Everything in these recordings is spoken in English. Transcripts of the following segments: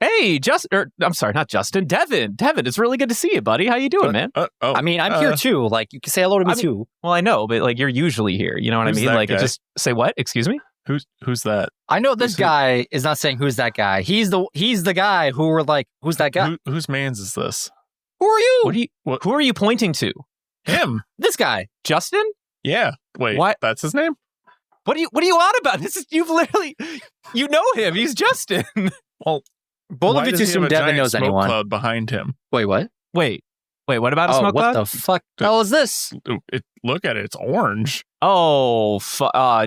Hey, I'm sorry, not Justin. Devin, it's really good to see you, buddy. How you doing, man? I mean, I'm here too. Like, you can say hello to me too. Well, I know, but like, you're usually here. You know what I mean? Like, just say what? Excuse me? Who's that? I know this guy is not saying who's that guy. He's the guy who we're like, who's that guy? Whose man's is this? Who are you? Who are you pointing to? Him. This guy. Justin? Yeah. Wait, what? That's his name? What are you on about? You've literally, you know him. He's Justin. Well, both of you assume Devin knows anyone. Cloud behind him. Wait, what? Wait, what about a smoke cloud? What the fuck hell is this? Look at it. It's orange. Oh,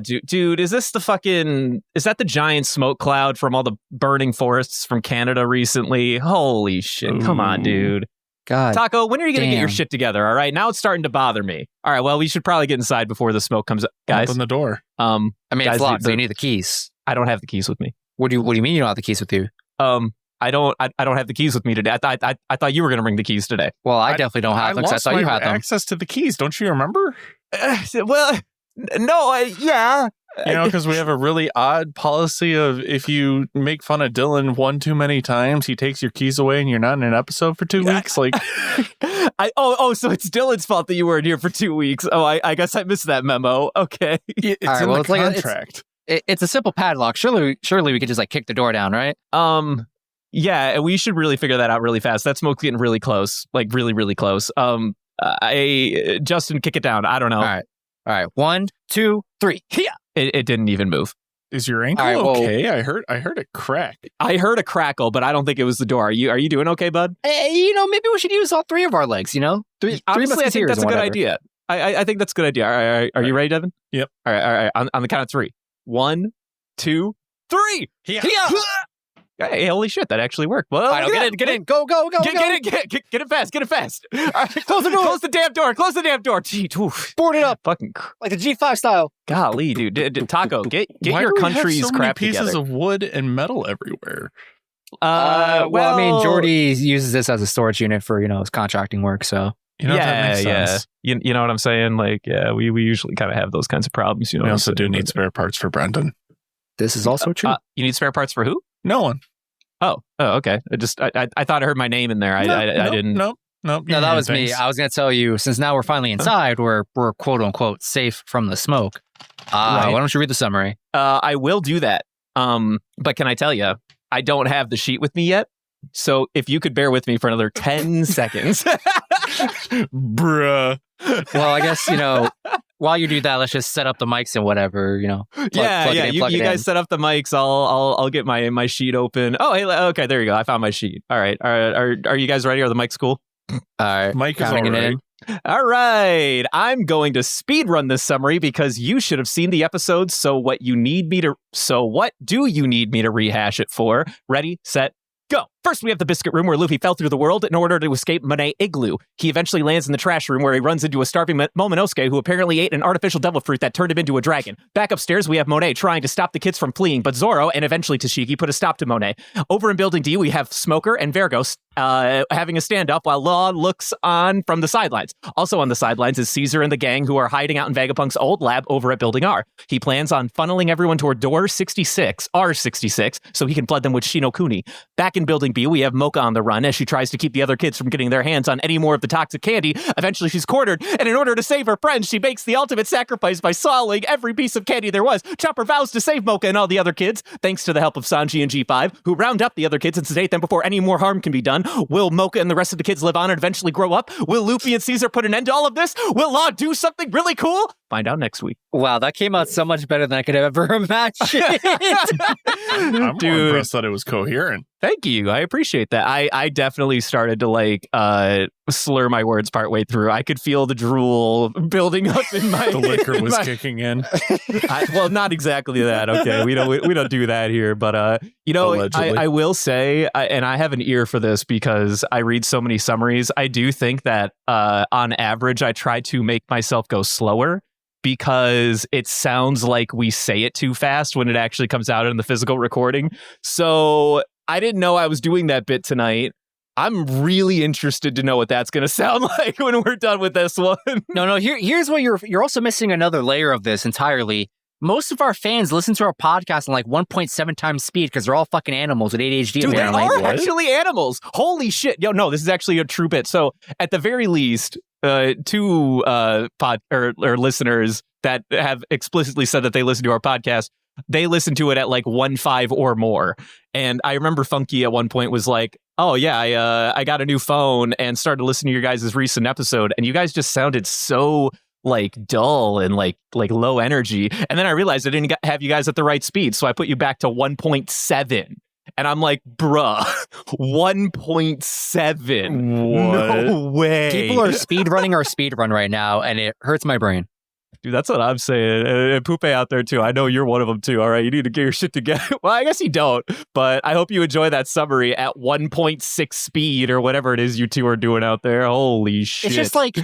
dude, is this is that the giant smoke cloud from all the burning forests from Canada recently? Holy shit. Ooh. Come on, dude. God. Taco, when are you going to get your shit together? All right. Now it's starting to bother me. All right. Well, we should probably get inside before the smoke comes up. Guys. Open the door. I mean, guys, it's locked, so you need the keys. I don't have the keys with me. What do you mean you don't have the keys with you? I don't have the keys with me today. I thought you were going to bring the keys today. Well, I definitely don't have them because I thought you had them. Access to the keys. Don't you remember? Well, no, yeah. You know, because we have a really odd policy of if you make fun of Dylan one too many times, he takes your keys away and you're not in an episode for 2 weeks. Like, so it's Dylan's fault that you weren't here for 2 weeks. Oh, I guess I missed that memo. Okay, it's in the contract. It's a simple padlock. Surely we could just like kick the door down, right? Yeah, we should really figure that out really fast. That smoke's getting really close, like really, really close. Justin, kick it down. I don't know. All right. 1, 2, 3. Yeah. It didn't even move. Is your ankle okay? I heard it crack. I heard a crackle, but I don't think it was the door. Are you doing okay, bud? Maybe we should use all 3 of our legs. Honestly, I think that's a good idea. I think that's a good idea. All right. Are you ready, Devin? Yep. All right. On the count of 3. 1, 2, 3. Yeah. Hey, holy shit, that actually worked. Well, all right, get in. Go. Get it fast. All right, close the door. Close the damn door. Gee, oof. Board it up. Fucking like the G5 style. Golly, dude. Taco, get your country's crap together. Pieces of wood and metal everywhere? Well, I mean, Jordy uses this as a storage unit for, his contracting work, so. That makes sense. You know what I'm saying? Like, yeah, we usually kind of have those kinds of problems. We also do need spare parts for Brendan. This is also true. You need spare parts for who? No one. Oh, okay. I thought I heard my name in there. I didn't. No, that was me. I was going to tell you, since now we're finally inside, we're quote unquote safe from the smoke. Right. Why don't you read the summary? I will do that. But can I tell you, I don't have the sheet with me yet. So if you could bear with me for another 10 seconds. Bruh. Well, I guess, while you do that, let's just set up the mics and whatever, plug you guys set up the mics. I'll get my sheet open. Oh, hey, okay, there you go. I found my sheet. All right. Are you guys ready? Are the mics cool? All right. Mike is all right. All right. I'm going to speed run this summary because you should have seen the episode. So what do you need me to rehash it for? Ready, set, go. First, we have the biscuit room where Luffy fell through the world in order to escape Monet Igloo. He eventually lands in the trash room where he runs into a starving Momonosuke who apparently ate an artificial devil fruit that turned him into a dragon. Back upstairs, we have Monet trying to stop the kids from fleeing, but Zoro and eventually Tashigi put a stop to Monet. Over in Building D, we have Smoker and Vergo having a stand-up while Law looks on from the sidelines. Also on the sidelines is Caesar and the gang who are hiding out in Vegapunk's old lab over at Building R. He plans on funneling everyone toward door R66, so he can flood them with Shinokuni. Back in Building B, we have Mocha on the run as she tries to keep the other kids from getting their hands on any more of the toxic candy. Eventually, she's cornered, and in order to save her friends, she makes the ultimate sacrifice by swallowing every piece of candy there was. Chopper vows to save Mocha and all the other kids, thanks to the help of Sanji and G5, who round up the other kids and sedate them before any more harm can be done. Will Mocha and the rest of the kids live on and eventually grow up? Will Luffy and Caesar put an end to all of this? Will Law do something really cool? Find out next week. Wow, that came out so much better than I could have ever imagined. I'm more impressed that it was coherent. Thank you. I appreciate that. I definitely started to slur my words partway through. I could feel the drool building up in my. The liquor was kicking in. Well, not exactly that. Okay, we don't do that here. But I will say, and I have an ear for this because I read so many summaries. I do think that on average, I try to make myself go slower, because it sounds like we say it too fast when it actually comes out in the physical recording. So I didn't know I was doing that bit tonight. I'm really interested to know what that's going to sound like when we're done with this one. No. Here's what you're also missing another layer of this entirely. most of our fans listen to our podcast on like 1.7 times speed because they're all fucking animals with ADHD. Dude, they apparently. are actually animals. Holy shit. Yo, no, this is actually a true bit. So at the very least, two listeners that have explicitly said that they listen to our podcast, they listen to it at like 1.5 or more. And I remember Funky at one point was like, oh yeah, I got a new phone and started listening to your guys' recent episode. And you guys just sounded so like dull and like low energy. And then I realized I didn't have you guys at the right speed. So I put you back to 1.7. And I'm like, bruh, 1.7. No way. People are speed running our speed run right now, and it hurts my brain. Dude, that's what I'm saying. And Poupe out there, too. I know you're one of them, too. All right, you need to get your shit together. Well, I guess you don't. But I hope you enjoy that summary at 1.6 speed or whatever it is you two are doing out there. Holy shit. It's just like,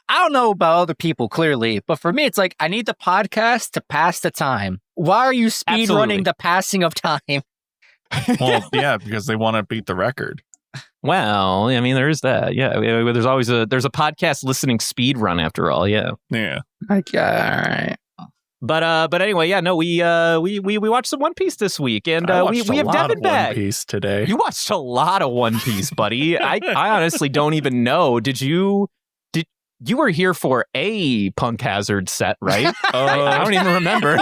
I don't know about other people, clearly. But for me, it's like, I need the podcast to pass the time. Why are you speed running the passing of time? Well, yeah, because they want to beat the record. Well, I mean, there is that. Yeah, there's always a podcast listening speed run after all. Yeah. Yeah. Okay. All right. But anyway, yeah, no, we watched some One Piece this week, and we have Devin back. One Piece today. You watched a lot of One Piece, buddy. I honestly don't even know. You were here for a Punk Hazard set, right? I don't even remember.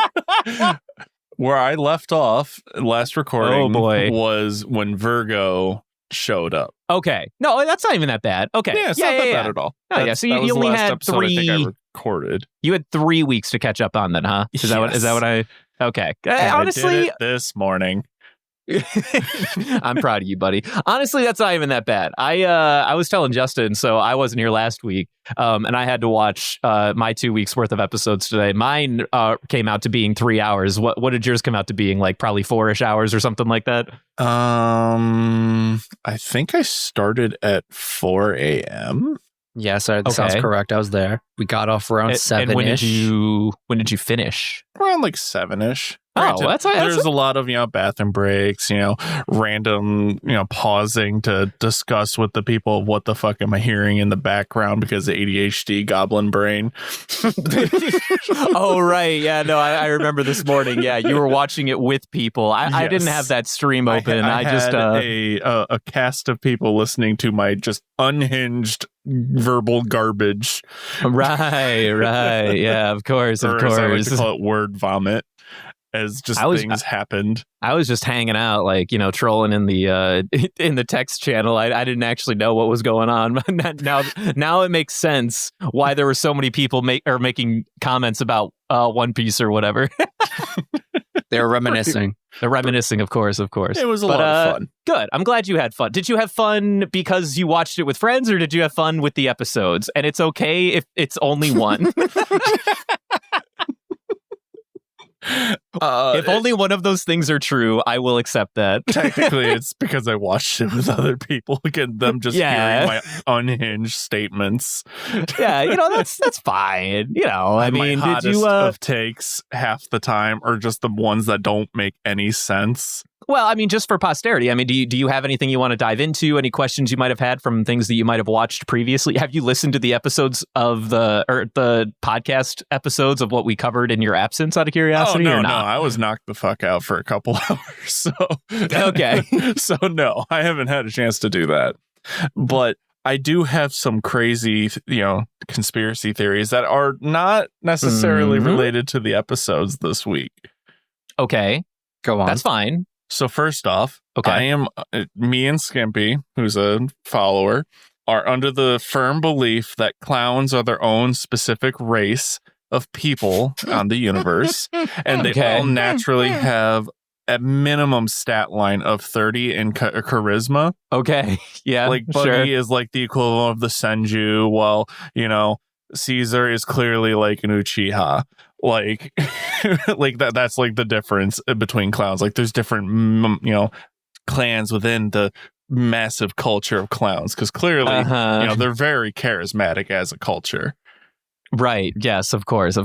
Where I left off last recording was when Vergo showed up. Okay. No, that's not even that bad. Okay. Yeah, it's not that bad at all. Oh, yeah. So you only had 3. I think I recorded. You had 3 weeks to catch up on then, huh? Is that what I? Okay. Honestly, I did it this morning. I'm proud of you, buddy. Honestly, that's not even that bad. I was telling Justin, so I wasn't here last week, and I had to watch my 2 weeks worth of episodes today. Mine came out to being 3 hours. What did yours come out to being? Like probably 4-ish hours or something like that. I think I started at 4 a.m. Yes, that sounds correct. I was there. We got off around 7-ish. And when did you finish? Around like 7-ish. Oh, there's a lot of, bathroom breaks, random, pausing to discuss with the people what the fuck am I hearing in the background because of ADHD goblin brain. Oh, right. Yeah, no, I remember this morning. Yeah, you were watching it with people. I didn't have that stream open. I just had a cast of people listening to my just unhinged verbal garbage. Right. Yeah, of course. Or as I like to call it, word vomit. As just things happened. I was just hanging out, like, trolling in the text channel. I didn't actually know what was going on. now it makes sense why there were so many people making comments about One Piece or whatever. They're reminiscing. They're reminiscing, of course. It was a lot of fun. Good. I'm glad you had fun. Did you have fun because you watched it with friends, or did you have fun with the episodes? And it's okay if it's only one. If only one of those things are true, I will accept that. Technically, it's because I watched it with other people, again, them just hearing my unhinged statements. Yeah, that's fine. I mean, my did you of takes half the time are just the ones that don't make any sense. Well, I mean, just for posterity. I mean, do you have anything you want to dive into? Any questions you might have had from things that you might have watched previously? Have you listened to the episodes of the podcast episodes of what we covered in your absence, out of curiosity? No, or not? No, I was knocked the fuck out for a couple hours. So okay, so no, I haven't had a chance to do that. But I do have some crazy, conspiracy theories that are not necessarily related to the episodes this week. Okay, go on. That's fine. So first off, me and Skimpy, who's a follower, are under the firm belief that clowns are their own specific race of people on the universe, and they all naturally have a minimum stat line of 30 in charisma. Okay, yeah, like Buggy is like the equivalent of the Senju, while Caesar is clearly like an Uchiha. Like that's like the difference between clowns. Like there's different clans within the massive culture of clowns, because clearly they're very charismatic as a culture. Right. Yes, of course.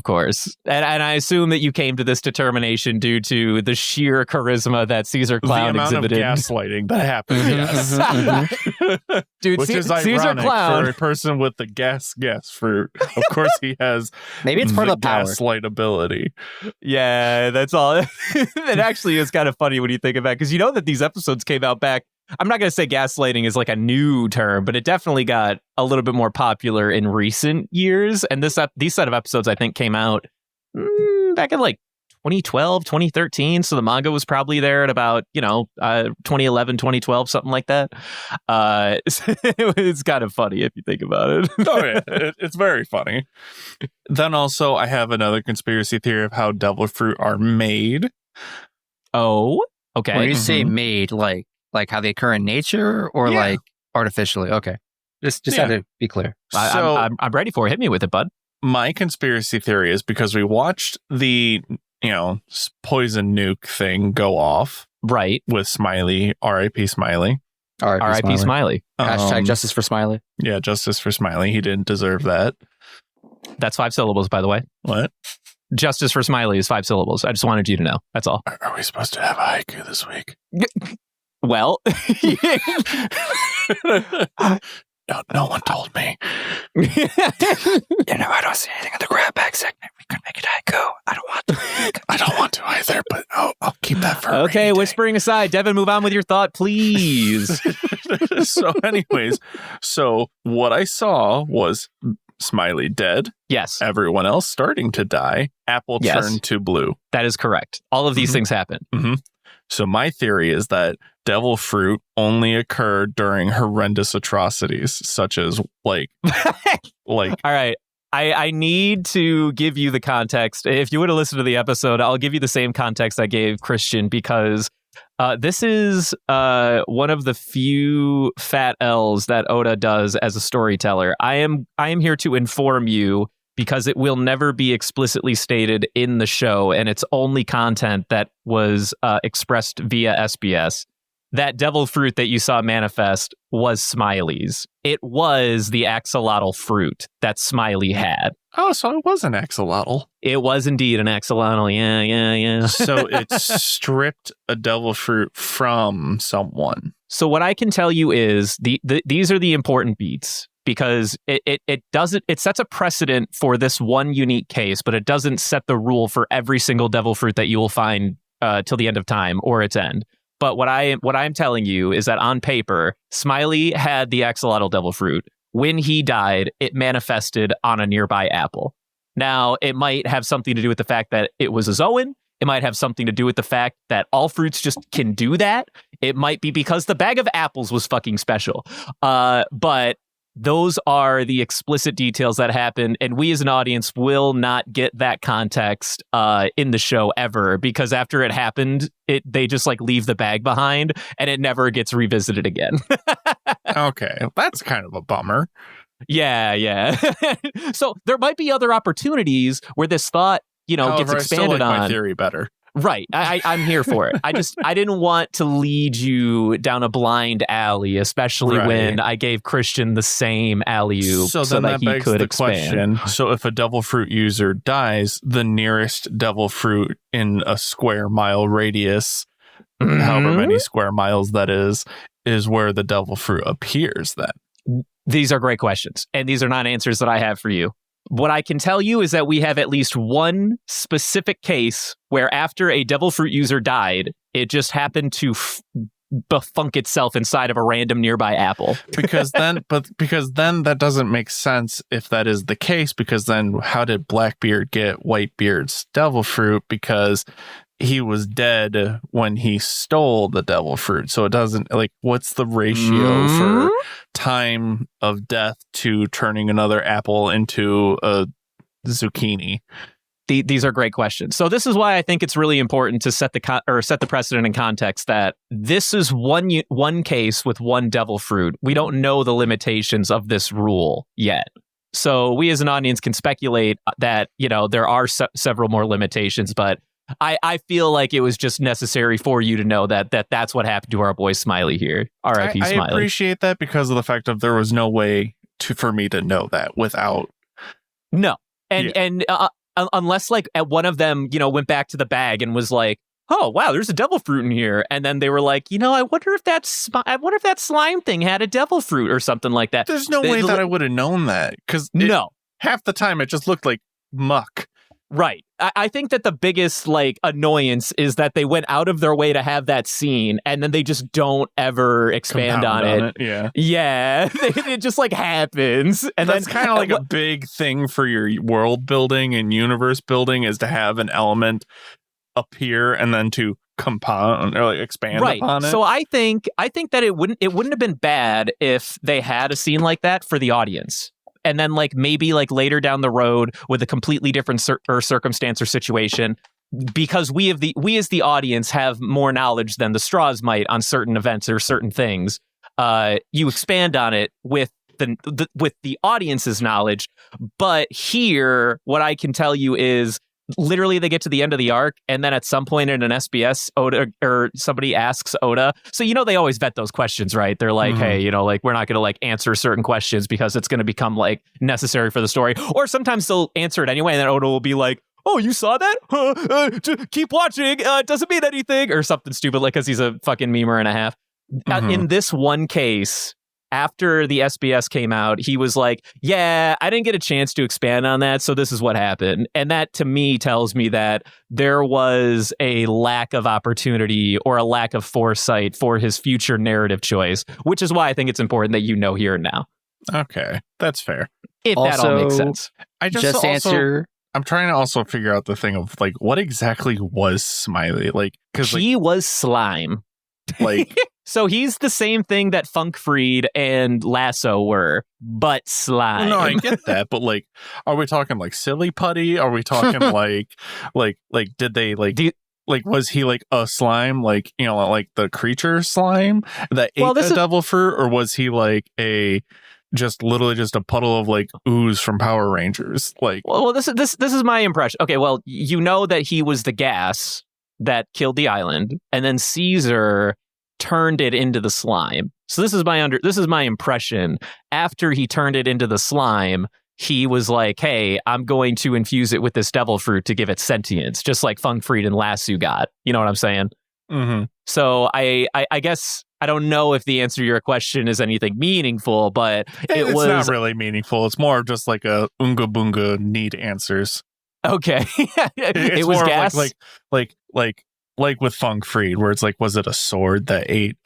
And I assume that you came to this determination due to the sheer charisma that Caesar Clown the amount exhibited. Of gaslighting that happened. Yes. Dude, which is Caesar ironic Clown for a person with the gas. For of course he has. Maybe it's part of the power. Gaslight ability. Yeah, that's all. It actually is kind of funny when you think about it, because you know that these episodes came out back. I'm not going to say gaslighting is like a new term, but it definitely got a little bit more popular in recent years. And these set of episodes, I think, came out back in like 2012, 2013. So the manga was probably there at about, 2011, 2012, something like that. It's kind of funny if you think about it. Oh, yeah. It's very funny. Then also, I have another conspiracy theory of how devil fruit are made. Oh, okay. When you say made, like how they occur in nature or like artificially? Okay. Just had to be clear. I'm ready for it. Hit me with it, bud. My conspiracy theory is because we watched the, poison nuke thing go off. Right. With Smiley, R.I.P. Smiley. R.I.P. Smiley. Hashtag justice for Smiley. Yeah, justice for Smiley. He didn't deserve that. That's 5 syllables, by the way. What? Justice for Smiley is 5 syllables. I just wanted you to know. That's all. Are we supposed to have a haiku this week? Well, no one told me. I don't see anything in the grab bag segment. We could make it haiku. I don't want to. I don't want to either, but I'll keep that for okay, whispering aside, Devin, move on with your thought, please. So anyways, what I saw was Smiley dead. Yes. Everyone else starting to die. Apple turned to blue. That is correct. All of these things happen. Mm-hmm. So my theory is that devil fruit only occurred during horrendous atrocities, such as like. All right. I need to give you the context. If you would have listened to the episode, I'll give you the same context I gave Christian, because this is one of the few fat L's that Oda does as a storyteller. I am here to inform you, because it will never be explicitly stated in the show, and it's only content that was expressed via SBS. That devil fruit that you saw manifest was Smiley's. It was the axolotl fruit that Smiley had. Oh, so it was an axolotl. It was indeed an axolotl. Yeah. So it stripped a devil fruit from someone. So what I can tell you is these are the important beats, because it sets a precedent for this one unique case, but it doesn't set the rule for every single devil fruit that you will find till the end of time or its end. But what I'm telling you is that on paper, Smiley had the axolotl devil fruit. When he died, it manifested on a nearby apple. Now, it might have something to do with the fact that it was a Zoan. It might have something to do with the fact that all fruits just can do that. It might be because the bag of apples was fucking special. But those are the explicit details that happen, and we as an audience will not get that context in the show ever, because after it happened, they just like leave the bag behind, and it never gets revisited again. Okay, that's kind of a bummer. Yeah. So there might be other opportunities where this thought, However, gets expanded I still like on. my theory better. Right. I'm here for it. I didn't want to lead you down a blind alley, especially when I gave Christian the same alley-oop so that he could expand. Question. So if a devil fruit user dies, the nearest devil fruit in a square mile radius, however many square miles that is where the devil fruit appears then. These are great questions, and these are not answers that I have for you. What I can tell you is that we have at least one specific case where after a devil fruit user died, it just happened to befunk itself inside of a random nearby apple. Because then that doesn't make sense if that is the case, because then how did Blackbeard get Whitebeard's devil fruit? Because he was dead when he stole the devil fruit. So it doesn't, what's the ratio for time of death to turning another apple into a zucchini? These are great questions. So this is why I think it's really important to set the precedent in context that this is one case with one devil fruit. We don't know the limitations of this rule yet. So we as an audience can speculate that, there are several more limitations, but I feel like it was just necessary for you to know that's what happened to our boy Smiley here. R.I.P. Smiley. I appreciate that because of the fact of there was no way for me to know that without. No. And unless like at one of them, went back to the bag and was like, oh wow, there's a devil fruit in here, and then they were like, I wonder if that slime thing had a devil fruit or something like that. There's no way that I would have known that, because half the time it just looked like muck. Right. I think that the biggest like annoyance is that they went out of their way to have that scene, and then they just don't ever expand on it. Yeah. It just like happens, and that's kind of like a big thing for your world building and universe building, is to have an element appear and then to compound or like expand upon it. So I think that it wouldn't have been bad if they had a scene like that for the audience. And then like maybe like later down the road with a completely different circumstance or situation, because we as the audience have more knowledge than the straws might on certain events or certain things. You expand on it with the audience's knowledge. But here, what I can tell you is, literally, they get to the end of the arc, and then at some point in an SBS, Oda or somebody asks Oda. So they always vet those questions, right? They're like, hey, like we're not going to like answer certain questions because it's going to become like necessary for the story. Or sometimes they'll answer it anyway, and then Oda will be like, oh, you saw that? Keep watching. It doesn't mean anything, or something stupid, like because he's a fucking memer and a half. In this one case, after the SBS came out, he was like, yeah, I didn't get a chance to expand on that, so this is what happened. And that, to me, tells me that there was a lack of opportunity or a lack of foresight for his future narrative choice, which is why I think it's important that here and now. Okay, that's fair. If that all makes sense. I just answer... I'm trying to also figure out the thing of, like, what exactly was Smiley? Like, because he was slime. Like... So he's the same thing that Funkfried and Lasso were, but slime. Well, no, I get that, but like, are we talking like silly putty? Are we talking like did they like was he like a slime, like like the creature slime that ate the devil fruit, or was he like literally just a puddle of like ooze from Power Rangers? Like, well, this is my impression. Okay, well, that he was the gas that killed the island, and then Caesar turned it into the slime. So this is my impression. After he turned it into the slime, he was like, hey, I'm going to infuse it with this devil fruit to give it sentience, just like Funkfried and Lasso got. You know what I'm saying? Mm-hmm. So I guess I don't know if the answer to your question is anything meaningful, but it's not really meaningful. It's more of just like a unga boonga need answers. Okay. It was gas. Like with Funkfried, where it's like, was it a sword that ate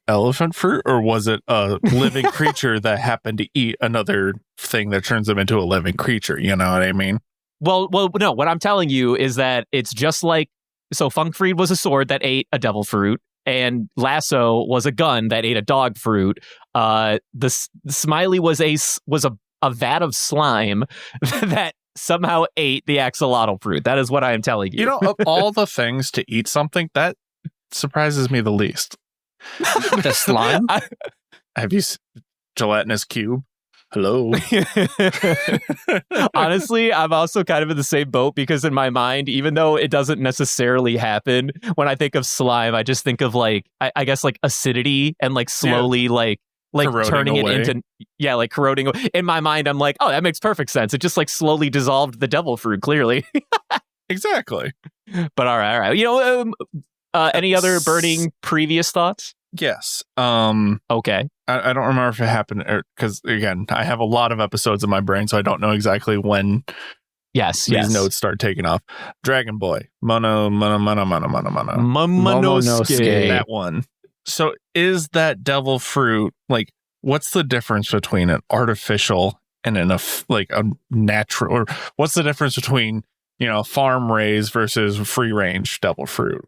elephant fruit, or was it a living creature that happened to eat another thing that turns them into a living creature? You know what I mean? Well, no. What I'm telling you is that it's just like, so Funkfried was a sword that ate a devil fruit, and Lasso was a gun that ate a dog fruit. The Smiley was a vat of slime that somehow ate the axolotl fruit. That is what I am telling you. Of all the things to eat something, that surprises me the least. The slime? Have you gelatinous cube? Hello. Honestly, I'm also kind of in the same boat, because in my mind, even though it doesn't necessarily happen, when I think of slime, I just think of like, I guess like acidity and like slowly like turning away. it into, like corroding. In my mind, I'm like, oh, that makes perfect sense. It just like slowly dissolved the devil fruit, clearly. Exactly. But all right. Any other burning previous thoughts? Yes. Okay. I don't remember if it happened, because again, I have a lot of episodes in my brain, so I don't know exactly when these notes start taking off. Dragon Boy. Mononosuke. That one. So is that devil fruit, like, what's the difference between an artificial and a natural, or what's the difference between, farm raised versus free range devil fruit?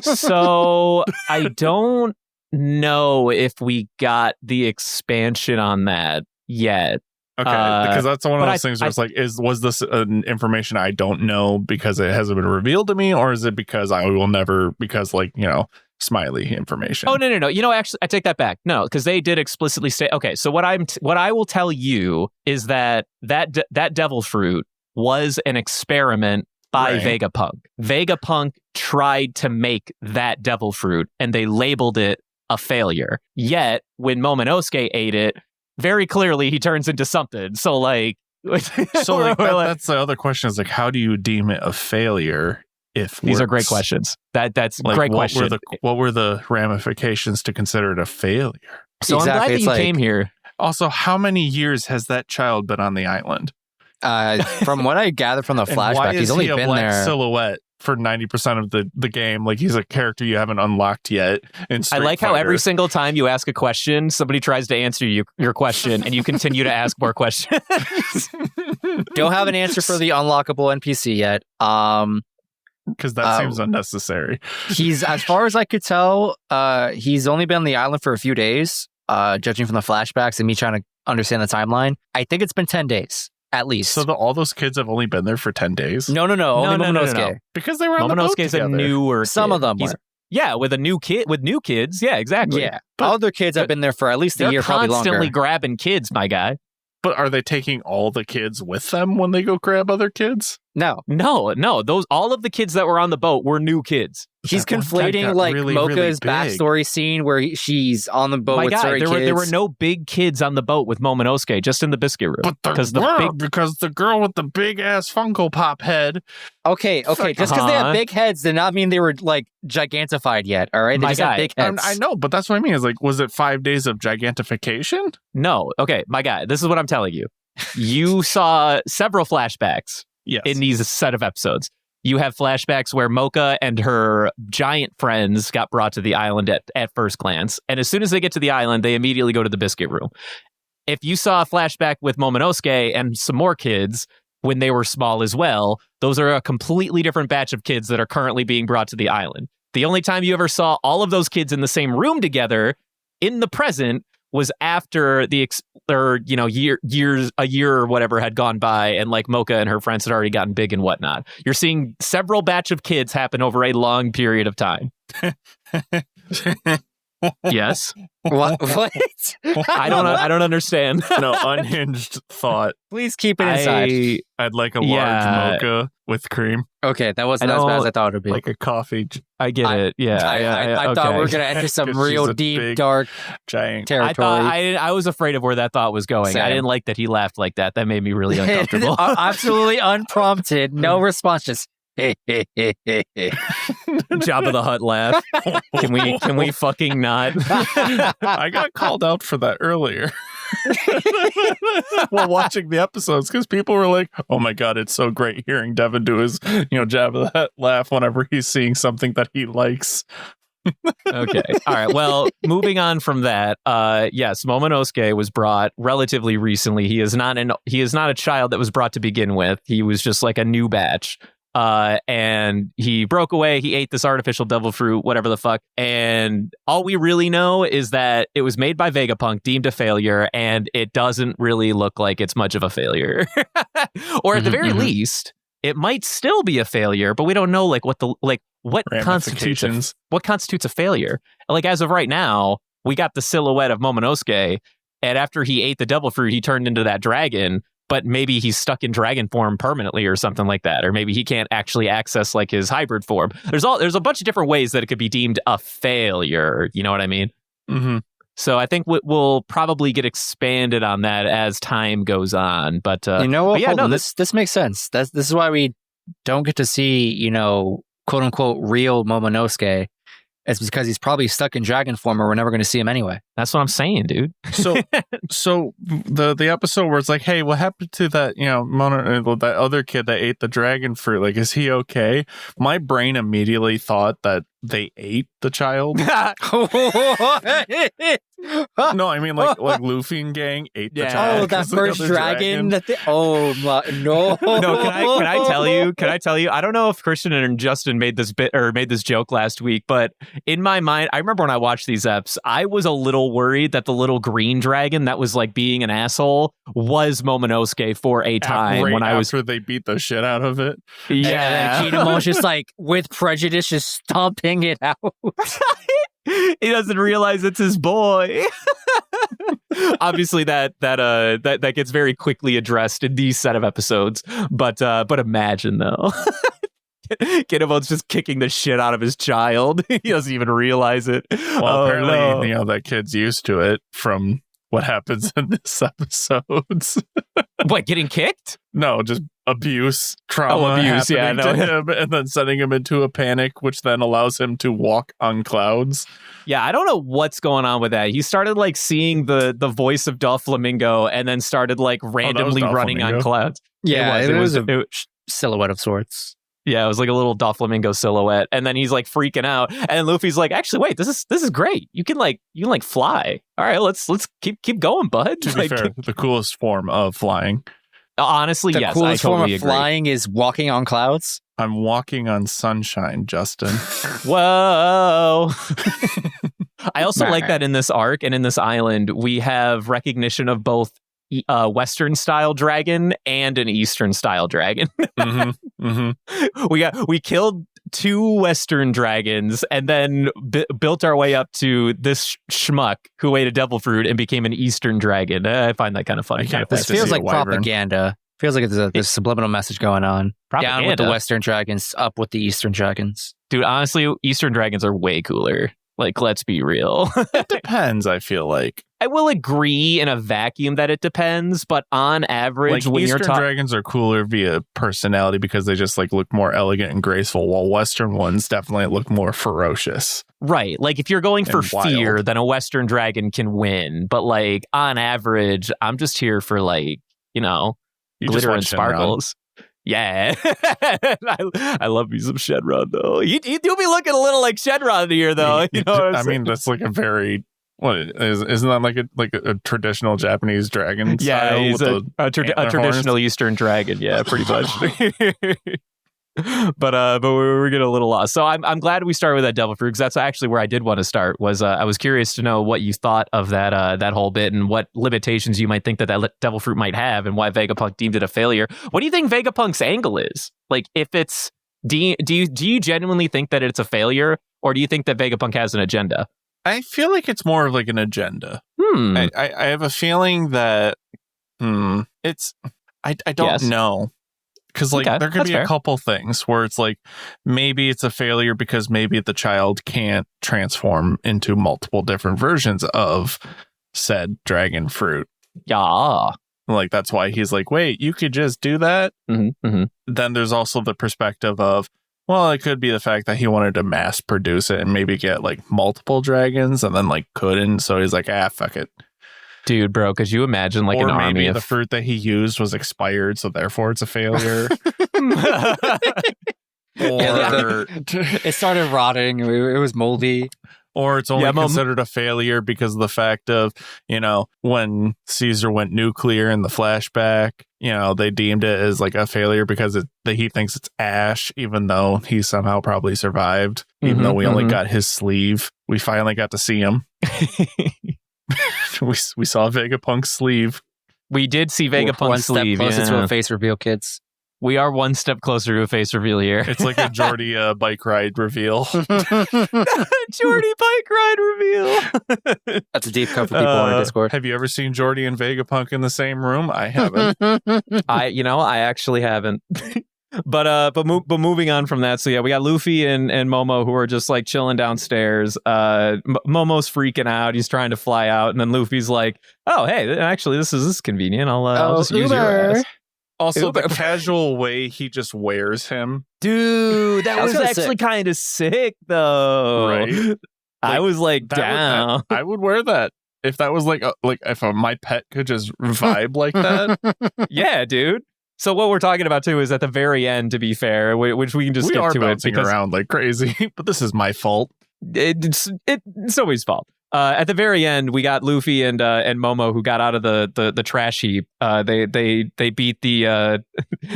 So I don't know if we got the expansion on that yet. Okay, because that's one of those things where it's like, was this information I don't know because it hasn't been revealed to me, or is it because I will never, because Smiley information? Oh, no. Actually, I take that back. No, because they did explicitly say, okay, so what I will tell you is that devil fruit was an experiment by Vegapunk. Vegapunk tried to make that devil fruit, and they labeled it a failure. Yet, when Momonosuke ate it, very clearly he turns into something. So, like, So like that's the other question is like, how do you deem it a failure? If these are great questions. That's like, great question. What were the ramifications to consider it a failure? So I'm glad that you came here. Also, how many years has that child been on the island? From what I gathered from the flashback, he's only been there. Silhouette for 90% of the game. Like he's a character you haven't unlocked yet. I like how every single time you ask a question, somebody tries to answer your question, and you continue to ask more questions. Don't have an answer for the unlockable NPC yet. Because that seems unnecessary. He's, as far as I could tell, he's only been on the island for a few days, judging from the flashbacks and me trying to understand the timeline. I think it's been 10 days, at least. So all those kids have only been there for 10 days? No. Only Momonosuke. No. Because they were on the boat together. Momonosuke's a newer Some kid. of them were. Yeah, with new kids. Yeah, exactly. Yeah. Other kids have been there for at least a year, probably longer. They're constantly grabbing kids, my guy. But are they taking all the kids with them when they go grab other kids? No. All of the kids that were on the boat were new kids. He's conflating like really, Mocha's really backstory scene where she's on the boat with certain kids. There were no big kids on the boat with Momonosuke, just in the biscuit room. But because the girl with the big ass Funko Pop head. Okay. Just because they have big heads did not mean they were like gigantified yet. All right, they just have big heads. I know, but that's what I mean. Is like, was it 5 days of gigantification? No. Okay, my guy. This is what I'm telling you. You saw several flashbacks. Yes. In these set of episodes. You have flashbacks where Mocha and her giant friends got brought to the island at first glance. And as soon as they get to the island, they immediately go to the biscuit room. If you saw a flashback with Momonosuke and some more kids when they were small as well, those are a completely different batch of kids that are currently being brought to the island. The only time you ever saw all of those kids in the same room together in the present was after a year or whatever had gone by, and like Mocha and her friends had already gotten big and whatnot. You're seeing several batch of kids happen over a long period of time. Yes. What? I don't understand. No, unhinged thought. Please keep it inside. I'd like a large mocha with cream. Okay, that wasn't as bad as I thought it would be. Like a coffee. I get it. Yeah. I thought we were going to enter some real deep, big, dark, giant territory. I was afraid of where that thought was going. Same. I didn't like that he laughed like that. That made me really uncomfortable. Absolutely unprompted. No response. Just Jabba the Hutt laugh. Can we fucking not? I got called out for that earlier. While watching the episodes, because people were like, "Oh my god, it's so great hearing Devin do his, Jabba the Hutt laugh whenever he's seeing something that he likes." Okay. All right. Well, moving on from that, yes, Momonosuke was brought relatively recently. He is not a child that was brought to begin with. He was just like a new batch. And he broke away. He ate this artificial devil fruit, whatever the fuck. And all we really know is that it was made by Vegapunk, deemed a failure, and it doesn't really look like it's much of a failure. Or at the very least, it might still be a failure, but we don't know what constitutes a failure. Like as of right now, we got the silhouette of Momonosuke, and after he ate the devil fruit, he turned into that dragon. But maybe he's stuck in dragon form permanently or something like that. Or maybe he can't actually access like his hybrid form. There's a bunch of different ways that it could be deemed a failure. You know what I mean? Mm-hmm. So I think we'll probably get expanded on that as time goes on. But you know what? Yeah, this makes sense. This is why we don't get to see, quote unquote, real Momonosuke. It's because he's probably stuck in dragon form, or we're never going to see him anyway. That's what I'm saying, dude. So the episode where it's like, hey, what happened to that, that other kid that ate the dragon fruit? Like, is he okay? My brain immediately thought that they ate the child. No, I mean like Luffy and gang ate the child. Oh, that first dragon. Oh my, no. No, can I tell you? I don't know if Christian and Justin made this joke last week, but in my mind, I remember when I watched these eps, I was a little worried that the little green dragon that was like being an asshole was Momonosuke for a time after they beat the shit out of it. Yeah, and Kinemon's just like with prejudice, just stomping it out. He doesn't realize it's his boy. Obviously, that gets very quickly addressed in these set of episodes. But imagine though, Kinemon's just kicking the shit out of his child. He doesn't even realize it. Well, apparently, that kid's used to it from what happens in this episodes. What, getting kicked? No, just abuse, trauma happening to him, and then sending him into a panic, which then allows him to walk on clouds. Yeah, I don't know what's going on with that. He started like seeing the voice of Doflamingo and then started like randomly running on clouds. Yeah, it was a silhouette of sorts. Yeah, it was like a little Doflamingo silhouette, and then he's like freaking out, and Luffy's like, "Actually, wait, this is great. You can fly. All right, let's keep going, bud." To be fair, the coolest form of flying. Honestly, the yes, coolest I totally form of agree. flying is walking on clouds. I'm walking on sunshine, Justin. Whoa. I also like that in this arc and in this island, we have recognition of both Western style dragon and an Eastern style dragon. We killed 2 Western dragons and then built our way up to this schmuck who ate a devil fruit and became an Eastern dragon. I find that kind of funny. This feels like propaganda. Feels like there's a subliminal message going on. Propaganda. Down with the Western dragons, up with the Eastern dragons. Dude, honestly, Eastern dragons are way cooler. Like, let's be real. It depends, I feel like. I will agree in a vacuum that it depends, but on average, like, when Eastern you're dragons are cooler via personality because they just like look more elegant and graceful, while Western ones definitely look more ferocious. Right. Like, if you're going for fear, wild, then a Western dragon can win. But like, on average, I'm just here for like, glitter and sparkles. Yeah. I love me some Shenron, though. You do be looking a little like Shenron here, though. You know what I'm I mean, that's like a very... What isn't that like a traditional Japanese dragon? Yeah, he's a traditional Eastern dragon. Yeah, pretty much. But we're getting a little lost. So I'm glad we started with that devil fruit, because that's actually where I did want to start. Was I was curious to know what you thought of that whole bit and what limitations you might think that devil fruit might have, and why Vegapunk deemed it a failure. What do you think Vegapunk's angle is? Like, if it's do you genuinely think that it's a failure, or do you think that Vegapunk has an agenda? I feel like it's more of like an agenda. I have a feeling that it's I don't know. Because like there could be a couple things where it's like maybe it's a failure because maybe the child can't transform into multiple different versions of said dragon fruit. Yeah. Like that's why he's like, wait, you could just do that? Mm-hmm. Then there's also the perspective of, well, it could be the fact that he wanted to mass produce it and maybe get like multiple dragons and then like couldn't. So he's like, fuck it. Dude, bro, could you imagine like an army? Or maybe the fruit that he used was expired, so therefore it's a failure. Or it started rotting. It was moldy. Or it's only considered a failure because of the fact of, when Caesar went nuclear in the flashback, they deemed it as like a failure because he thinks it's ash, even though he somehow probably survived, even though we only got his sleeve. We finally got to see him. we saw Vegapunk's sleeve. We did see Vegapunk's sleeve. One step closer to a face reveal, kids. We are one step closer to a face reveal here. It's like a Jordy bike ride reveal. Jordy bike ride reveal. That's a deep cut for people on our Discord. Have you ever seen Jordy and Vegapunk in the same room? I haven't. I actually haven't. But moving on from that, so yeah, we got Luffy and Momo who are just like chilling downstairs. Momo's freaking out; he's trying to fly out, and then Luffy's like, "Oh, hey, actually, this is convenient. I'll just use your ass." Also, the casual way he just wears him, dude, that was actually kind of sick, though. Right? I was like, down. I would wear that if that was like if my pet could just vibe like that. Yeah, dude. So what we're talking about, too, is at the very end, to be fair, which we can just skip to bouncing around like crazy, but this is my fault. It's nobody's fault. At the very end, we got Luffy and Momo who got out of the trash heap. They beat the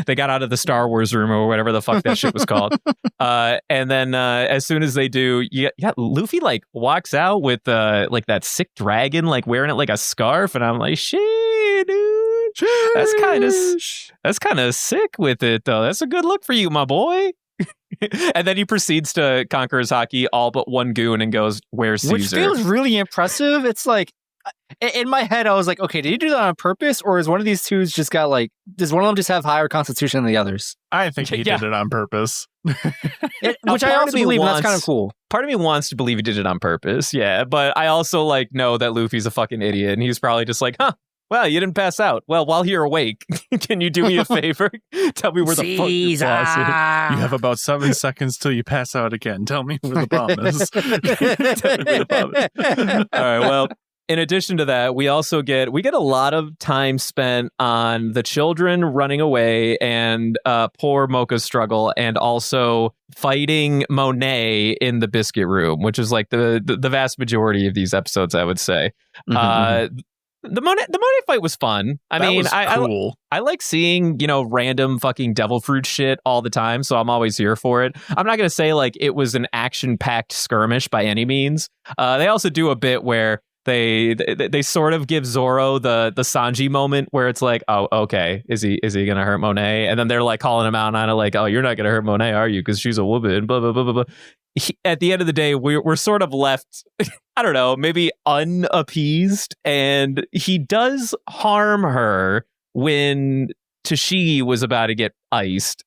they got out of the Star Wars room or whatever the fuck that shit was called. And then as soon as they do, Luffy like walks out with like that sick dragon like wearing it like a scarf, and I'm like, shit, dude. That's kind of sick with it, though. That's a good look for you, my boy. And then he proceeds to conquer his Haki, all but one goon, and goes, "Where's Caesar?" Which feels really impressive. It's like, in my head, I was like, okay, did he do that on purpose? Or is one of these two just got like, does one of them just have higher constitution than the others? I think he did it on purpose. Which I also believe, that's kind of cool. Part of me wants to believe he did it on purpose, yeah. But I also like know that Luffy's a fucking idiot, and he's probably just like, huh, Well, you didn't pass out. Well, while you're awake, can you do me a favor? Tell me where the fuck your boss is. You have about 7 seconds till you pass out again. Tell me where the bomb is. Tell me where the bomb is. All right, well, in addition to that, we get a lot of time spent on the children running away and poor Mocha's struggle, and also fighting Monet in the biscuit room, which is like the vast majority of these episodes, I would say. The Monet fight was fun. I mean, cool. I like seeing, random fucking devil fruit shit all the time, so I'm always here for it. I'm not going to say like it was an action-packed skirmish by any means. They also do a bit where they sort of give Zoro the Sanji moment where it's like, oh, okay, is he gonna hurt Monet? And then they're like calling him out on it, like, oh, you're not gonna hurt Monet, are you? Because she's a woman. Blah blah blah blah blah. At the end of the day, we're sort of left, I don't know, maybe unappeased, and he does harm her when Tashigi was about to get iced.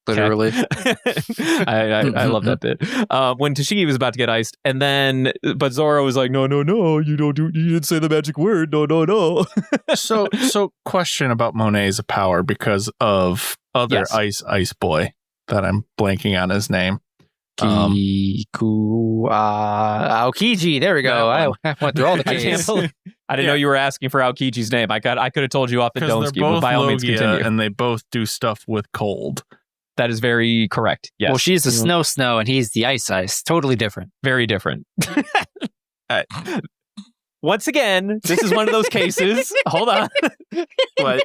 Literally. I love that bit. When Tashigi was about to get iced, and then but Zoro was like, no, you didn't say the magic word. No. So question about Monet's power because of other Yes. ice boy that I'm blanking on his name. Aokiji. There we go. I went through all the cases. I didn't know you were asking for Aokiji's name. I could have told you off the dome Because scheme, they're but both by all means Logia continue. and they both do stuff with cold. That is very correct. Yes. Well, she's the snow, and he's the ice. Totally different. Very different. Once again, this is one of those cases. Hold on. What?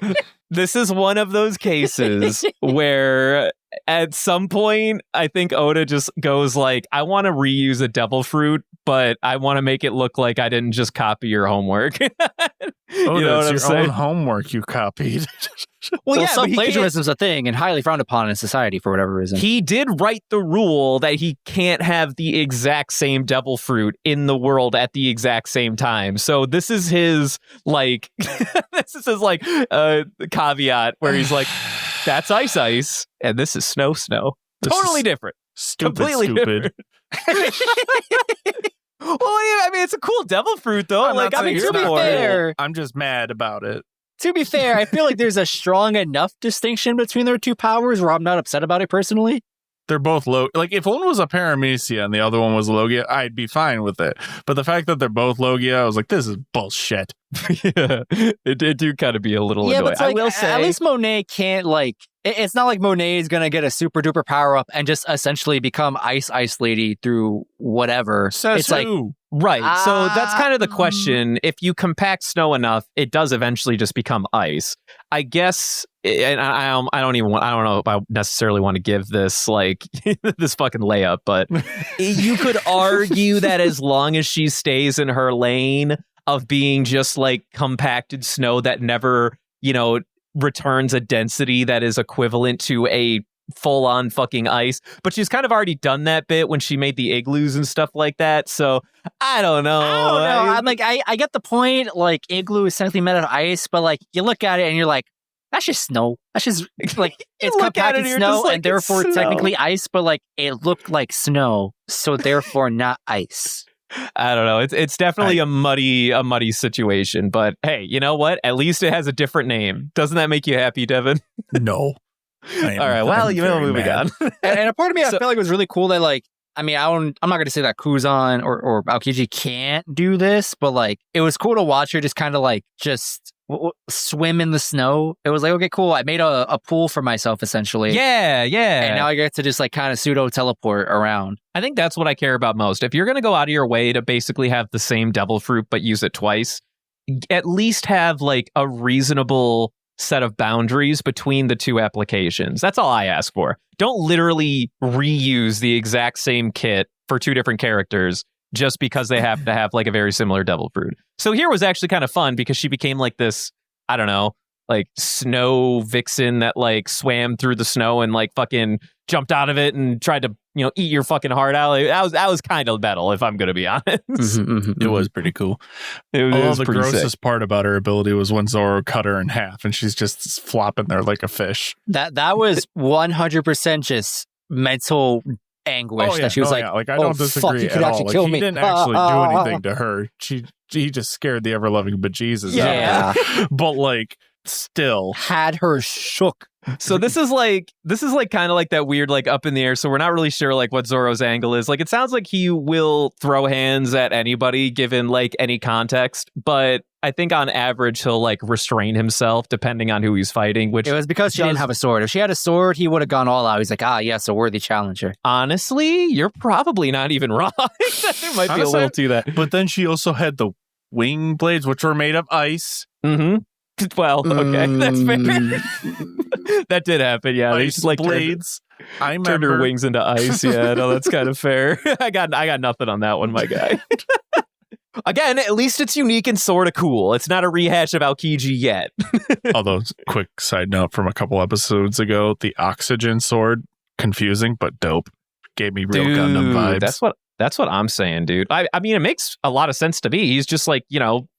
This is one of those cases where at some point, I think Oda just goes like, I want to reuse a devil fruit, but I want to make it look like I didn't just copy your homework. It's your own homework you copied. Well, yeah, some but plagiarism's a thing and highly frowned upon in society for whatever reason. he did write the rule that he can't have the exact same devil fruit in the world at the exact same time. So this is his like caveat where he's like, that's ice, and this is snow. This Totally is different. Completely Different. Well, I mean, it's a cool devil fruit, though. I'm not saying to it's be not cool. fair, I'm just mad about it. to be fair, I feel like there's a strong enough distinction between their two powers where I'm not upset about it personally. They're both low. Like if one was a paramecia and the other one was Logia, I'd be fine with it. But the fact that they're both Logia, I was like, this is bullshit. Yeah, it do kind of be a little annoying. But it's like, I will say, at least Monet can't it's not like Monet is gonna get a super duper power up and just essentially become ice lady through whatever. Says it's like, who? right. So that's kind of the question. If you compact snow enough, it does eventually just become ice. I guess, and I don't know if I necessarily want to give this like this fucking layup, but you could argue that as long as she stays in her lane of being just like compacted snow that never, returns a density that is equivalent to a full-on fucking ice, but she's kind of already done that bit when she made the igloos and stuff like that, so I don't know. I'm like, I get the point, like, igloo is essentially made out of ice, but like, you look at it and you're like, that's just snow. That's just like, it's look at it compacted and you're snow, just like, and therefore it's technically ice, but like, it looked like snow, so therefore not ice. I don't know. It's definitely a muddy situation, but hey, you know what? At least it has a different name. Doesn't that make you happy, Devin? No. All right. Well, moving on. And a part of me, I feel like it was really cool that like, I mean, I'm not going to say that Kuzan or Aokiji can't do this, but like, it was cool to watch her just kind of like just swim in the snow. It was like, okay, cool. I made a pool for myself essentially. Yeah. And now I get to just like kind of pseudo teleport around. I think that's what I care about most. If you're going to go out of your way to basically have the same devil fruit but use it twice, at least have like a reasonable set of boundaries between the two applications. That's all I ask for. Don't literally reuse the exact same kit for two different characters just because they have to have like a very similar devil fruit. So here was actually kind of fun because she became like this, I don't know, like snow vixen that like swam through the snow and like fucking jumped out of it and tried to, eat your fucking heart out. That was kind of metal, if I'm going to be honest. It was pretty cool. It was the pretty grossest sick. part about her ability was when Zoro cut her in half and she's just flopping there like a fish. That was 100% just mental anguish that she was like, I don't disagree at all. Like, he didn't actually do anything to her. He just scared the ever-loving bejesus out of her. But like, still had her shook. So this is like kind of like that weird like up in the air. So we're not really sure like what Zoro's angle is. Like it sounds like he will throw hands at anybody given like any context, but I think on average he'll like restrain himself depending on who he's fighting. Which it was because she didn't have a sword. If she had a sword, he would have gone all out. He's like, yes, a worthy challenger. Honestly, you're probably not even wrong. There might be a little to that. But then she also had the wing blades, which were made of ice. Mm-hmm. Well, okay, that's fair. That did happen, yeah. They just like blades. Turned her wings into ice. Yeah, no, that's kind of fair. I got nothing on that one, my guy. Again, at least it's unique and sort of cool. It's not a rehash of Aokiji yet. Although, quick side note from a couple episodes ago, the oxygen sword, confusing but dope. Gave me real Gundam vibes. That's what I'm saying, dude. I mean, it makes a lot of sense to me. He's just like,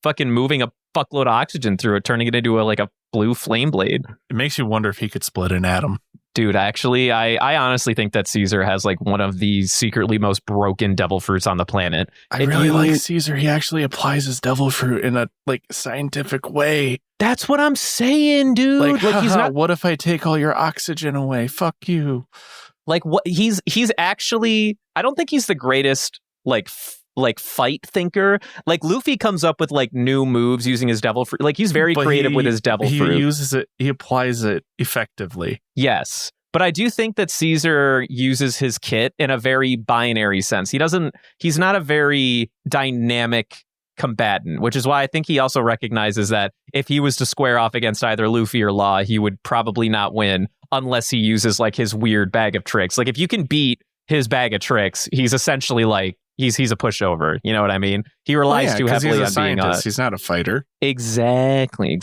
fucking moving a fuckload of oxygen through it, turning it into a blue flame blade. It makes you wonder if he could split an atom. Dude, actually, I honestly think that Caesar has like one of the secretly most broken devil fruits on the planet. I really like Caesar. He actually applies his devil fruit in a scientific way. That's what I'm saying, dude. Like he's not. What if I take all your oxygen away? Fuck you. Like what? He's actually. I don't think he's the greatest like fight thinker. Like Luffy comes up with like new moves using his devil fruit. Like he's very creative with his devil fruit. He uses it. He applies it effectively. Yes. But I do think that Caesar uses his kit in a very binary sense. He's not a very dynamic combatant, which is why I think he also recognizes that if he was to square off against either Luffy or Law, he would probably not win unless he uses like his weird bag of tricks. Like if you can beat his bag of tricks, he's essentially like, he's a pushover. You know what I mean? He relies too heavily on being a... He's not a fighter. Exactly.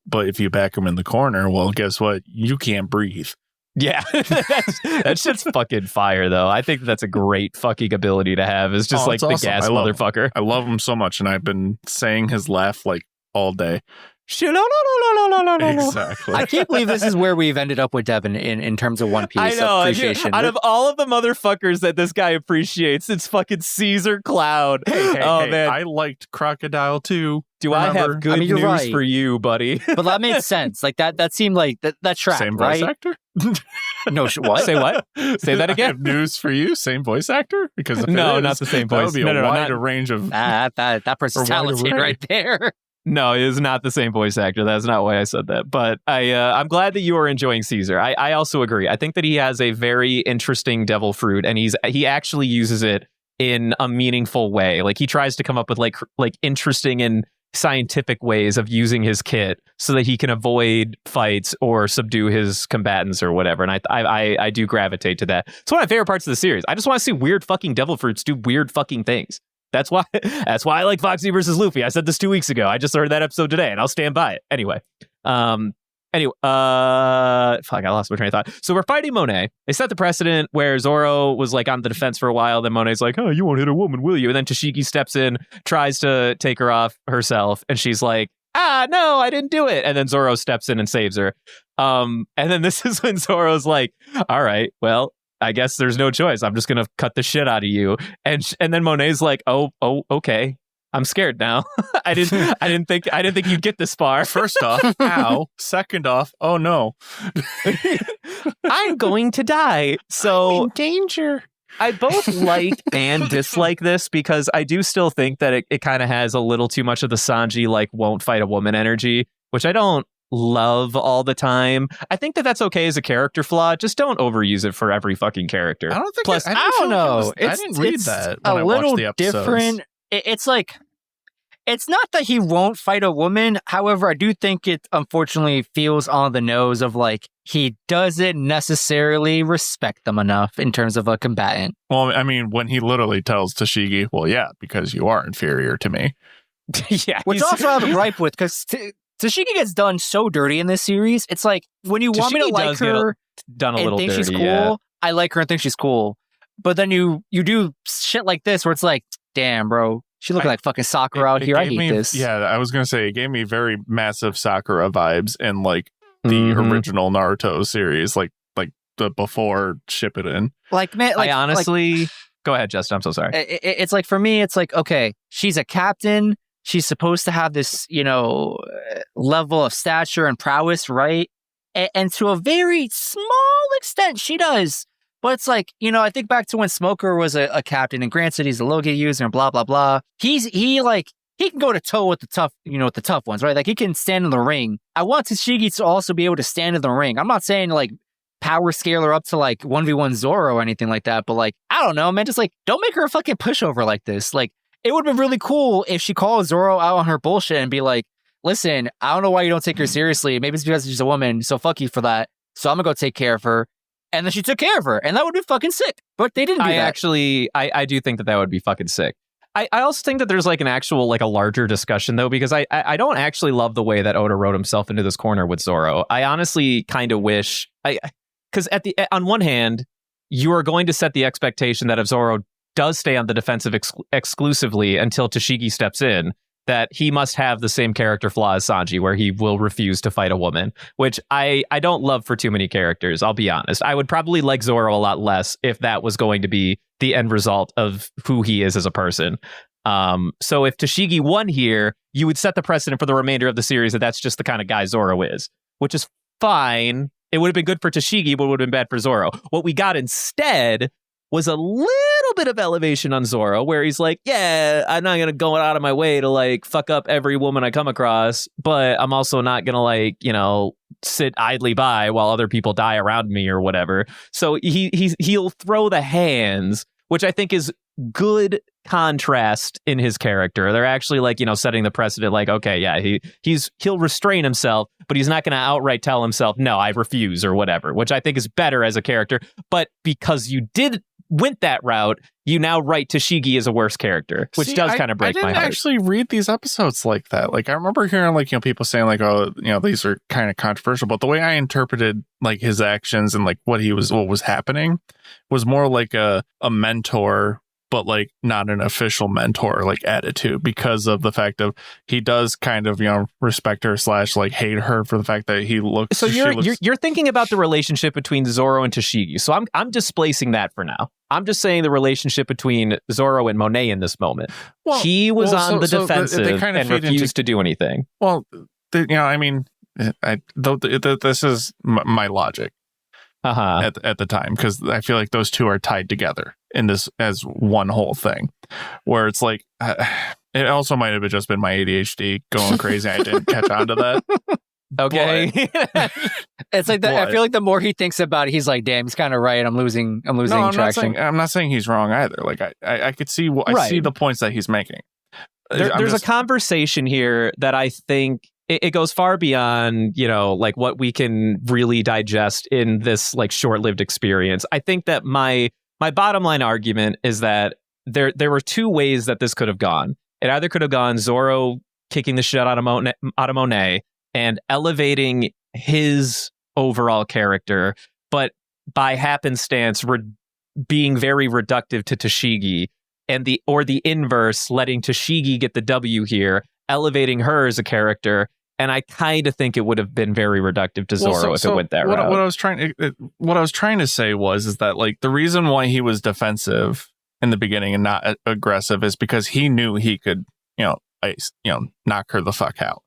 But if you back him in the corner, well, guess what? You can't breathe. Yeah, that shit's fucking fire, though. I think that's a great fucking ability to have. It's just like awesome. The gas motherfucker. I love him so much, and I've been saying his laugh like all day. Exactly. I can't believe this is where we've ended up with Devin in terms of One Piece appreciation. Out of all of the motherfuckers that this guy appreciates, it's fucking Caesar Cloud. Hey, man. I liked Crocodile too. I have good news for you, buddy? But that made sense. Like that seemed like that track, same right? Voice actor? No, what? Say what? Say that again. I have news for you. Same voice actor? Because not the same voice. That would be a wider range of that person's talented right there. No, it is not the same voice actor. That's not why I said that. But I'm glad that you are enjoying Caesar. I also agree. I think that he has a very interesting devil fruit, and he actually uses it in a meaningful way. Like he tries to come up with like interesting and scientific ways of using his kit so that he can avoid fights or subdue his combatants or whatever. And I do gravitate to that. It's one of my favorite parts of the series. I just want to see weird fucking devil fruits do weird fucking things. That's why I like Foxy versus Luffy. I said this 2 weeks ago. I just heard that episode today, and I'll stand by it. Anyway, fuck, I lost my train of thought. So we're fighting Monet. They set the precedent where Zoro was like on the defense for a while. Then Monet's like, "Oh, you won't hit a woman, will you?" And then Tashigi steps in, tries to take her off herself, and she's like, no, I didn't do it. And then Zoro steps in and saves her. And then this is when Zoro's like, "All right, well, I guess there's no choice. I'm just gonna cut the shit out of you." And then Monet's like, "Oh, okay. I'm scared now. I didn't think you'd get this far." First off, ow. Second off, oh no. I'm going to die. So I'm in danger. I both like and dislike this because I do still think that it kind of has a little too much of the Sanji like won't fight a woman energy, which I don't love all the time. I think that that's okay as a character flaw. Just don't overuse it for every fucking character. I don't think. Plus, I don't know. I didn't read that. A when little I watched the episodes. different. It's like, it's not that he won't fight a woman. However, I do think it unfortunately feels on the nose of like he doesn't necessarily respect them enough in terms of a combatant. Well, I mean, when he literally tells Tashigi, "Well, yeah, because you are inferior to me." Yeah, which also I have a gripe with because Tashigi gets done so dirty in this series. It's like when you want me to like her done a and little think dirty, she's cool, yeah. I like her and think she's cool. But then you do shit like this where it's like, damn, bro, she looking like fucking Sakura out here. I hate this. Yeah, I was gonna say it gave me very massive Sakura vibes and like the original Naruto series, like the before Shippuden. Like, man, like, I honestly... Go ahead, Justin. I'm so sorry. It's like, for me, it's like, okay, she's a captain. She's supposed to have this, level of stature and prowess, right? And to a very small extent, she does. But it's like, I think back to when Smoker was a captain, and granted, he's a Logia user and blah, blah, blah. He can go to toe with the tough, with the tough ones, right? Like, he can stand in the ring. I want Tashigi to also be able to stand in the ring. I'm not saying, like, power scale her up to, like, 1v1 Zoro or anything like that, but, like, I don't know, man. Just, like, don't make her a fucking pushover like this. Like, it would have been really cool if she called Zoro out on her bullshit and be like, listen, I don't know why you don't take her seriously. Maybe it's because she's a woman, so fuck you for that. So I'm gonna go take care of her. And then she took care of her, and that would be fucking sick. But they didn't do that. Actually, I do think that would be fucking sick. I also think that there's like an actual, like a larger discussion though, because I don't actually love the way that Oda wrote himself into this corner with Zoro. I honestly kind of wish because on one hand, you are going to set the expectation that if Zoro does stay on the defensive exclusively until Tashigi steps in, that he must have the same character flaw as Sanji, where he will refuse to fight a woman, which I don't love for too many characters, I'll be honest. I would probably like Zoro a lot less if that was going to be the end result of who he is as a person. So if Tashigi won here, you would set the precedent for the remainder of the series that that's just the kind of guy Zoro is, which is fine. It would have been good for Tashigi, but it would have been bad for Zoro. What we got instead was a little bit of elevation on Zoro, where he's like, yeah, I'm not going to go out of my way to like fuck up every woman I come across, but I'm also not going to like, sit idly by while other people die around me or whatever. So he'll throw the hands, which I think is good contrast in his character. They're actually like, setting the precedent like, okay, yeah, he'll restrain himself, but he's not going to outright tell himself, no, I refuse or whatever, which I think is better as a character. But because you went that route, you now write Tashigi as a worse character, which does kind of break my heart. I didn't actually read these episodes like that. Like, I remember hearing like, people saying like, oh, these are kind of controversial, but the way I interpreted like his actions and like what was happening was more like a mentor, but like not an official mentor like attitude, because of the fact of he does kind of respect her / like hate her for the fact that he looks. So you're thinking about the relationship between Zoro and Tashigi. So I'm displacing that for now. I'm just saying the relationship between Zoro and Monet in this moment. Well, he was on the defensive and refused to do anything. Well, I mean, this is my logic. At the time, because I feel like those two are tied together in this as one whole thing, where it's like it also might have just been my ADHD going crazy. I didn't catch on to that. Okay. It's like that. I feel like the more he thinks about it, he's like, damn, he's kind of right. I'm losing traction. I'm not saying he's wrong either. Like I could see I see the points that he's making. There's a conversation here that I think it goes far beyond, like what we can really digest in this like short-lived experience. I think that my bottom line argument is that there were two ways that this could have gone. It either could have gone Zoro kicking the shit out of Monet and elevating his overall character, but by happenstance being very reductive to Tashigi, and the inverse, letting Tashigi get the W here, elevating her as a character. And I kind of think it would have been very reductive to Zoro if it went that route. What I was trying to say is that like the reason why he was defensive in the beginning and not aggressive is because he knew he could, knock her the fuck out.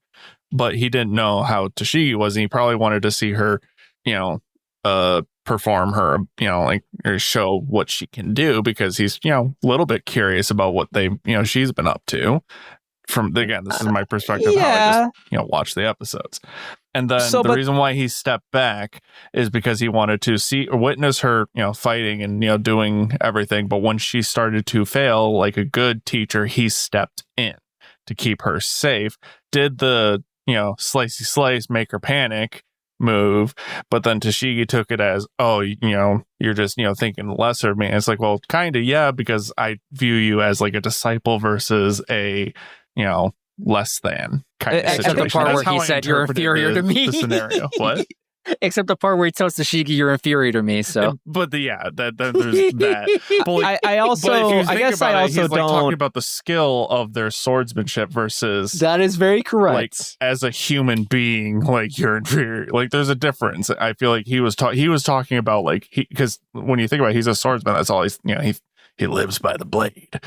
But he didn't know how Tashigi was, and he probably wanted to see her, perform her, or show what she can do, because he's, a little bit curious about what she's been up to. This is my perspective, how I just, watch the episodes. And then the reason why he stepped back is because he wanted to see or witness her, fighting and, doing everything. But when she started to fail, like a good teacher, he stepped in to keep her safe, did the, slicey slice, make her panic move. But then Tashigi took it as, oh, you're just, thinking lesser of me. And it's like, well, kind of, yeah, because I view you as like a disciple versus a, less than kind of situation. The part where he said you're inferior to me. The scenario. What? Except the part where he tells Tashigi, "You're inferior to me." So, but there's that. But like, I also, but if you I think guess about I it, also he's like talking don't. about the skill of their swordsmanship versus that is very correct. like as a human being, like you're inferior. Like there's a difference. I feel like he was talking about like because when you think about it, he's a swordsman. That's all he's he lives by the blade.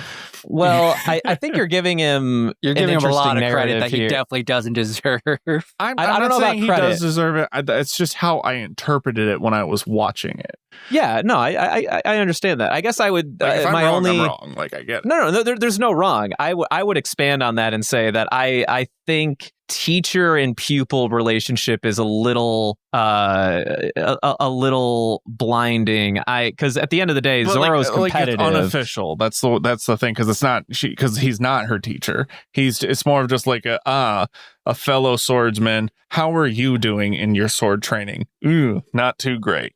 Well, I think you're giving him You're giving him a lot of narrative credit that he here. definitely doesn't deserve. I'm I not don't know saying about he credit. does deserve it. It's just how I interpreted it when I was watching it. Yeah, no, I understand that. I guess I would. Like, if I'm my wrong, only I'm wrong. Like I get it. no, there's no wrong. I would expand on that and say that I think teacher and pupil relationship is a little a little blinding. Because at the end of the day, But Zoro's like competitive. it's unofficial. That's the thing because it's not because he's not her teacher. It's more of just like a fellow swordsman. How are you doing in your sword training? Ooh, not too great.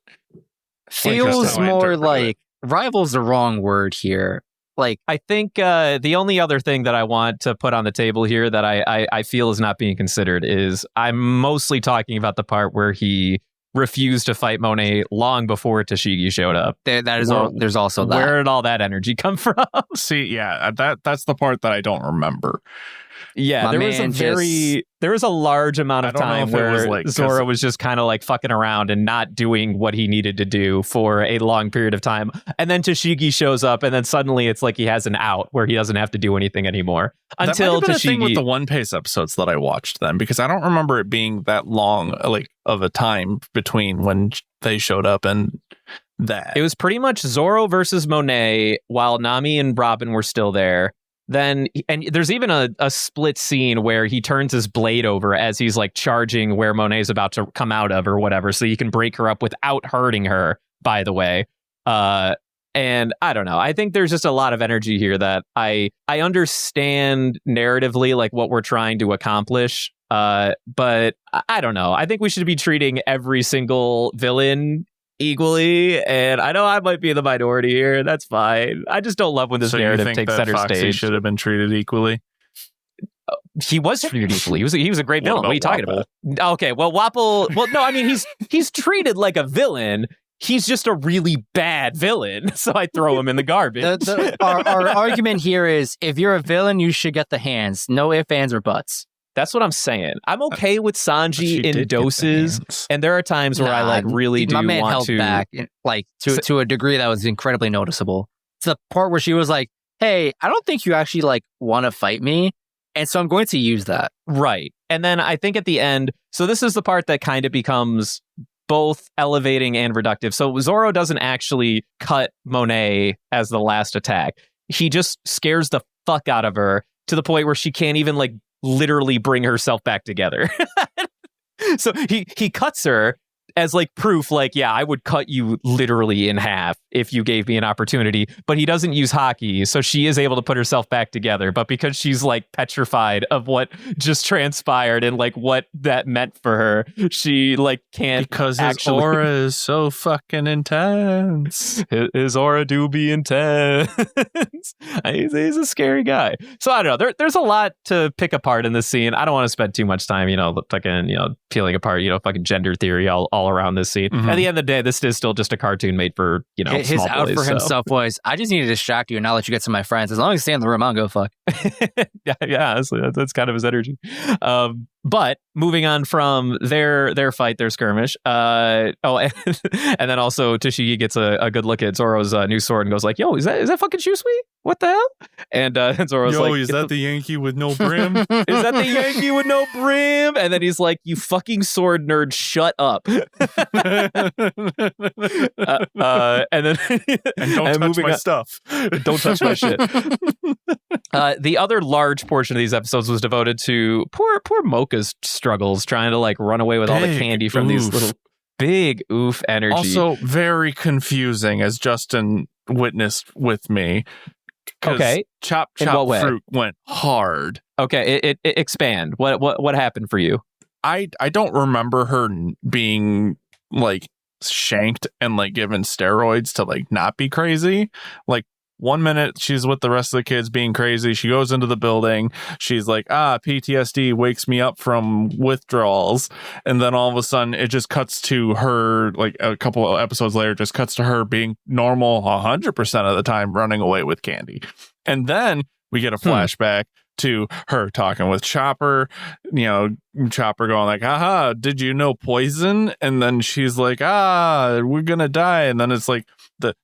Feels more like rival's the wrong word here. Like I think the only other thing that I want to put on the table here that I feel is not being considered is I'm mostly talking about the part where he refused to fight Monet long before Tashigi showed up. There's also that. Where did all that energy come from? See, yeah, that's the part that I don't remember. Yeah, My there was a large amount of time where Zoro was just kind of like fucking around and not doing what he needed to do for a long period of time. And then Tashigi shows up and then suddenly it's like he has an out where he doesn't have to do anything anymore. Until that might have been a thing Tashigi with the One Piece episodes that I watched then, because I don't remember it being that long like of a time between when they showed up and that. It was pretty much Zoro versus Monet while Nami and Robin were still there. Then, and there's even a split scene where he turns his blade over as he's like charging where Monet's about to come out of or whatever, so you can break her up without hurting her, by the way. And I don't know. I think there's just a lot of energy here that I understand narratively, like what we're trying to accomplish. But I don't know. I think we should be treating every single villain equally, and I know I might be in the minority here. That's fine. I just don't love when this narrative takes center Foxy stage. Should have been treated equally. He was treated equally. He was a great villain. What are you talking about? Okay, well, Wapple. Well, no, I mean he's treated like a villain. He's just a really bad villain, so I throw him in the garbage. Our argument here is if you're a villain, you should get the hands. No ifs, ands, or buts. That's what I'm saying. I'm okay with Sanji in doses, and there are times where I like really do my man want held to back, like to a degree that was incredibly noticeable. It's the part where she was like, "Hey, I don't think you actually like want to fight me, and so I'm going to use that." Right, and then I think at the end, so this is the part that kind of becomes both elevating and reductive. So Zoro doesn't actually cut Monet as the last attack. He just scares the fuck out of her to the point where she can't even like literally bring herself back together. So he cuts her as like proof, like, yeah, I would cut you literally in half if you gave me an opportunity. But he doesn't use Haki, so she is able to put herself back together. But because she's like petrified of what just transpired and like what that meant for her, she like can't. Because his aura is so fucking intense. His aura do be intense. He's a scary guy. So I don't know. There's a lot to pick apart in this scene. I don't want to spend too much time, fucking, peeling apart, fucking gender theory all around this scene. Mm-hmm. At the end of the day, this is still just a cartoon made for, his small out boys, for himself was, I just need to distract you and not let you get to my friends. As long as you stay in the room, I'll go fuck. yeah, honestly, that's kind of his energy. But moving on from their fight, their skirmish. And then also Tashigi gets a good look at Zoro's new sword and goes like, "Yo, is that fucking Shusui? What the hell?" And Zoro's like, "Is that the Yankee with no brim? Is that the Yankee with no brim?" And then he's like, "You fucking sword nerd, shut up." And then and don't touch my stuff. Don't touch my shit. The other large portion of these episodes was devoted to poor Mocha's struggles trying to like run away with all the candy from these little big oof energy. Also very confusing, as Justin witnessed with me. Okay, chop fruit went hard. Okay, it expand. What happened for you? I don't remember her being like shanked and like given steroids to like not be crazy. Like 1 minute she's with the rest of the kids being crazy. She goes into the building. She's like, PTSD wakes me up from withdrawals. And then all of a sudden it just cuts to her, like a couple of episodes later, just cuts to her being normal 100% of the time, running away with candy. And then we get a flashback to her talking with Chopper, Chopper going like, haha, did you know poison? And then she's like, we're gonna die. And then it's like,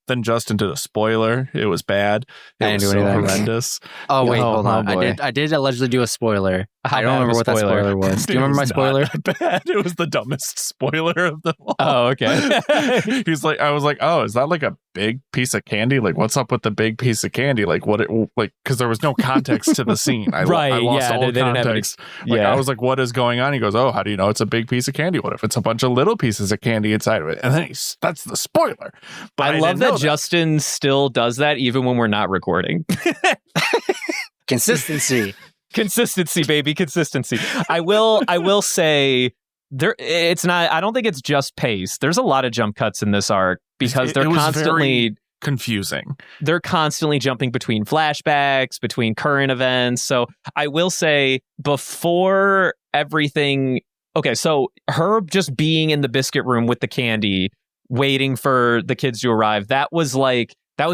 then Justin did a spoiler. It was bad. It was so horrendous. Oh, wait, hold on. I did allegedly do a spoiler. I don't remember what that spoiler was. Do you remember my spoiler? Bad. It was the dumbest spoiler of them all. Oh, okay. I was like, oh, is that like a big piece of candy? Like, what's up with the big piece of candy? Like, because there was no context to the scene. I lost all context. I was like, what is going on? He goes, oh, how do you know it's a big piece of candy? What if it's a bunch of little pieces of candy inside of it? And then that's the spoiler. But I love that Justin still does that even when we're not recording. Consistency, baby, consistency. I will say it's not. I don't think it's just pace. There's a lot of jump cuts in this arc because they're constantly confusing. They're constantly jumping between flashbacks, between current events. So I will say before everything. Okay, so her just being in the biscuit room with the candy, waiting for the kids to arrive, that was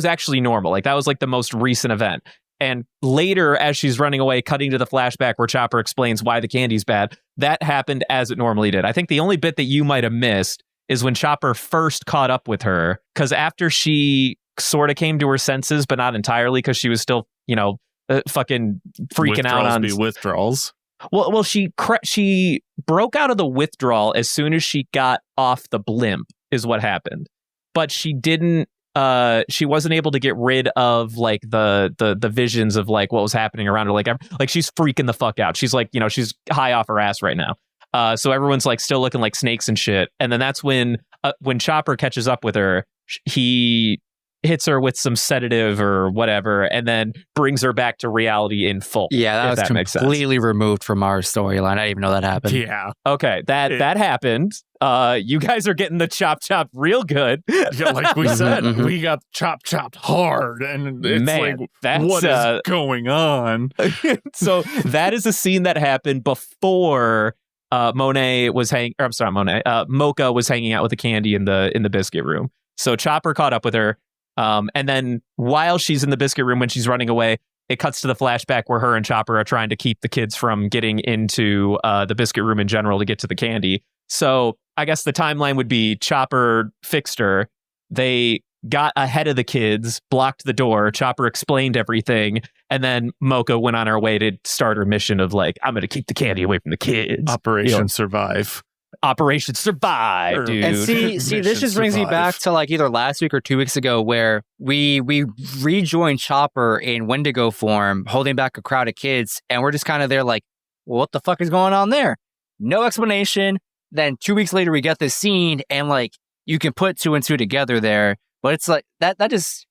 actually normal. Like that was like the most recent event. And later, as she's running away, cutting to the flashback where Chopper explains why the candy's bad, that happened as it normally did. I think the only bit that you might have missed is when Chopper first caught up with her, because after she sort of came to her senses, but not entirely, because she was still, fucking freaking out on withdrawals. Well, she broke out of the withdrawal as soon as she got off the blimp, is what happened. But she didn't. She wasn't able to get rid of like the visions of like what was happening around her. Like she's freaking the fuck out. She's like, she's high off her ass right now. So everyone's like still looking like snakes and shit. And then that's when Chopper catches up with her, he hits her with some sedative or whatever, and then brings her back to reality in full. Yeah, that was completely removed from our storyline. I didn't even know that happened. Yeah. Okay, that happened. You guys are getting the chop real good. Yeah, like we said, we got chop hard, and it's what is going on? So that is a scene that happened before Mocha was hanging out with the candy in the biscuit room. So Chopper caught up with her. And then while she's in the biscuit room, when she's running away, it cuts to the flashback where her and Chopper are trying to keep the kids from getting into the biscuit room in general to get to the candy. So I guess the timeline would be Chopper fixed her. They got ahead of the kids, blocked the door. Chopper explained everything. And then Mocha went on her way to start her mission of like, I'm going to keep the candy away from the kids. Operation Survive. Operation Survive, dude. And see, this just brings me back to like either last week or 2 weeks ago, where we rejoined Chopper in Wendigo form, holding back a crowd of kids, and we're just kind of there like, well, what the fuck is going on there? No explanation. Then 2 weeks later, we get this scene, and like you can put two and two together there, but it's like that just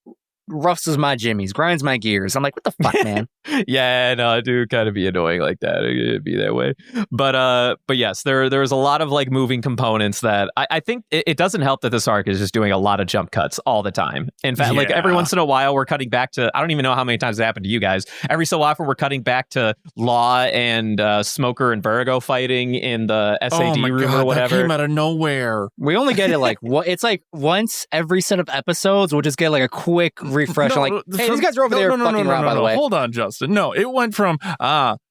rustles my jimmies, grinds my gears. I'm like, what the fuck, man? Yeah, no, it do kind of be annoying like that. It'd be that way. But yes, there's a lot of like moving components that I think it doesn't help that this arc is just doing a lot of jump cuts all the time. In fact, like every once in a while we're cutting back to, I don't even know how many times it happened to you guys. Every so often we're cutting back to Law and Smoker and Vergo fighting in the SAD room or whatever. That came out of nowhere. We only get it like it's like once every set of episodes. We'll just get like a quick refresh. Hey, these guys are over there fucking around, by the way. Hold on, Justin. No, it went from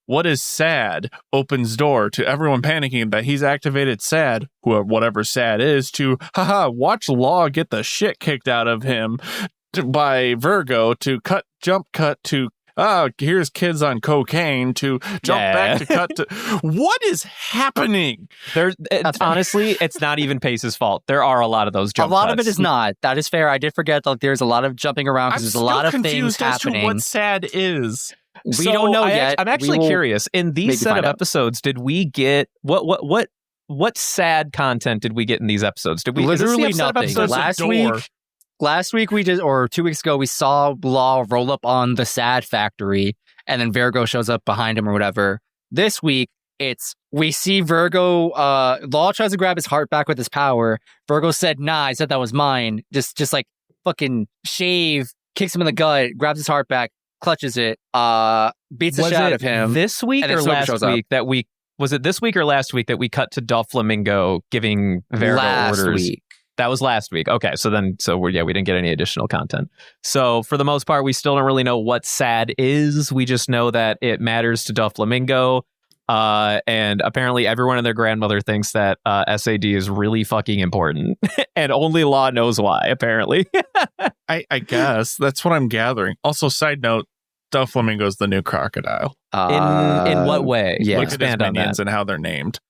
what is sad opens door to everyone panicking that he's activated sad, whatever sad is, to watch Law get the shit kicked out of him by Vergo, to jump cut to here's kids on cocaine, to jump back to cut to what is happening? Honestly, it's not even Pace's fault. There are a lot of those jump cuts. A lot of it is not. That is fair. I did forget that there's a lot of jumping around because there's a lot of things happening. As to what sad is. We don't know yet. I'm actually curious. In these set of episodes, did we get what sad content did we get in these episodes? Did we literally nothing? Last week we did, or 2 weeks ago, we saw Law roll up on the sad factory, and then Vergo shows up behind him or whatever. This week, we see Vergo. Law tries to grab his heart back with his power. Vergo said, "Nah, I said that was mine." Just like fucking shave kicks him in the gut, grabs his heart back, clutches it, beats the shit out of him. This week and then or Soap last shows up. week that we was it this week or last week that we cut to Doflamingo giving Vergo Last orders? week. That was last week. Okay, so we didn't get any additional content. So for the most part, we still don't really know what SAD is. We just know that it matters to Doflamingo. And apparently everyone and their grandmother thinks that SAD is really fucking important. And only Law knows why, apparently. I guess that's what I'm gathering. Also, side note, Doflamingo's the new crocodile. In what way? Yeah. Look at his Expand on that. minions and how they're named.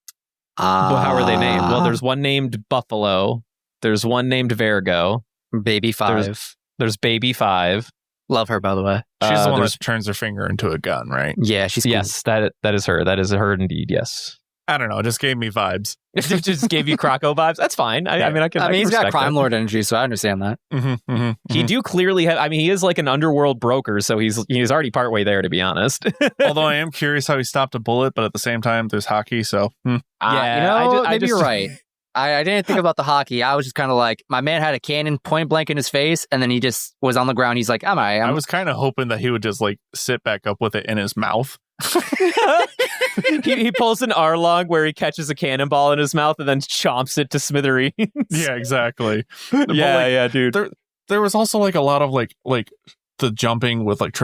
Well, how are they named? Well, there's one named Buffalo. There's one named Vergo. Baby 5. There's Baby 5. Love her, by the way. She's the one there's- that turns her finger into a gun, right? Yeah, she's cool. Yes, that is her. That is her indeed. Yes. I don't know. It just gave me vibes. It just gave you Croco vibes. That's fine. I mean, I can. he's got respect crime that. lord energy, so I understand that. He do clearly have. I mean, he is like an underworld broker, so he's already partway there, to be honest. Although I am curious how he stopped a bullet, but at the same time, there's Haki, so Yeah, maybe you're right. I didn't think about the Haki. I was just kind of like, my man had a cannon point blank in his face, and then he just was on the ground. He's like, I was kind of hoping that he would just like sit back up with it in his mouth. he pulls an Arlong where he catches a cannonball in his mouth and then chomps it to smithereens. Yeah, exactly. Yeah, dude. There was also like a lot of like the jumping with like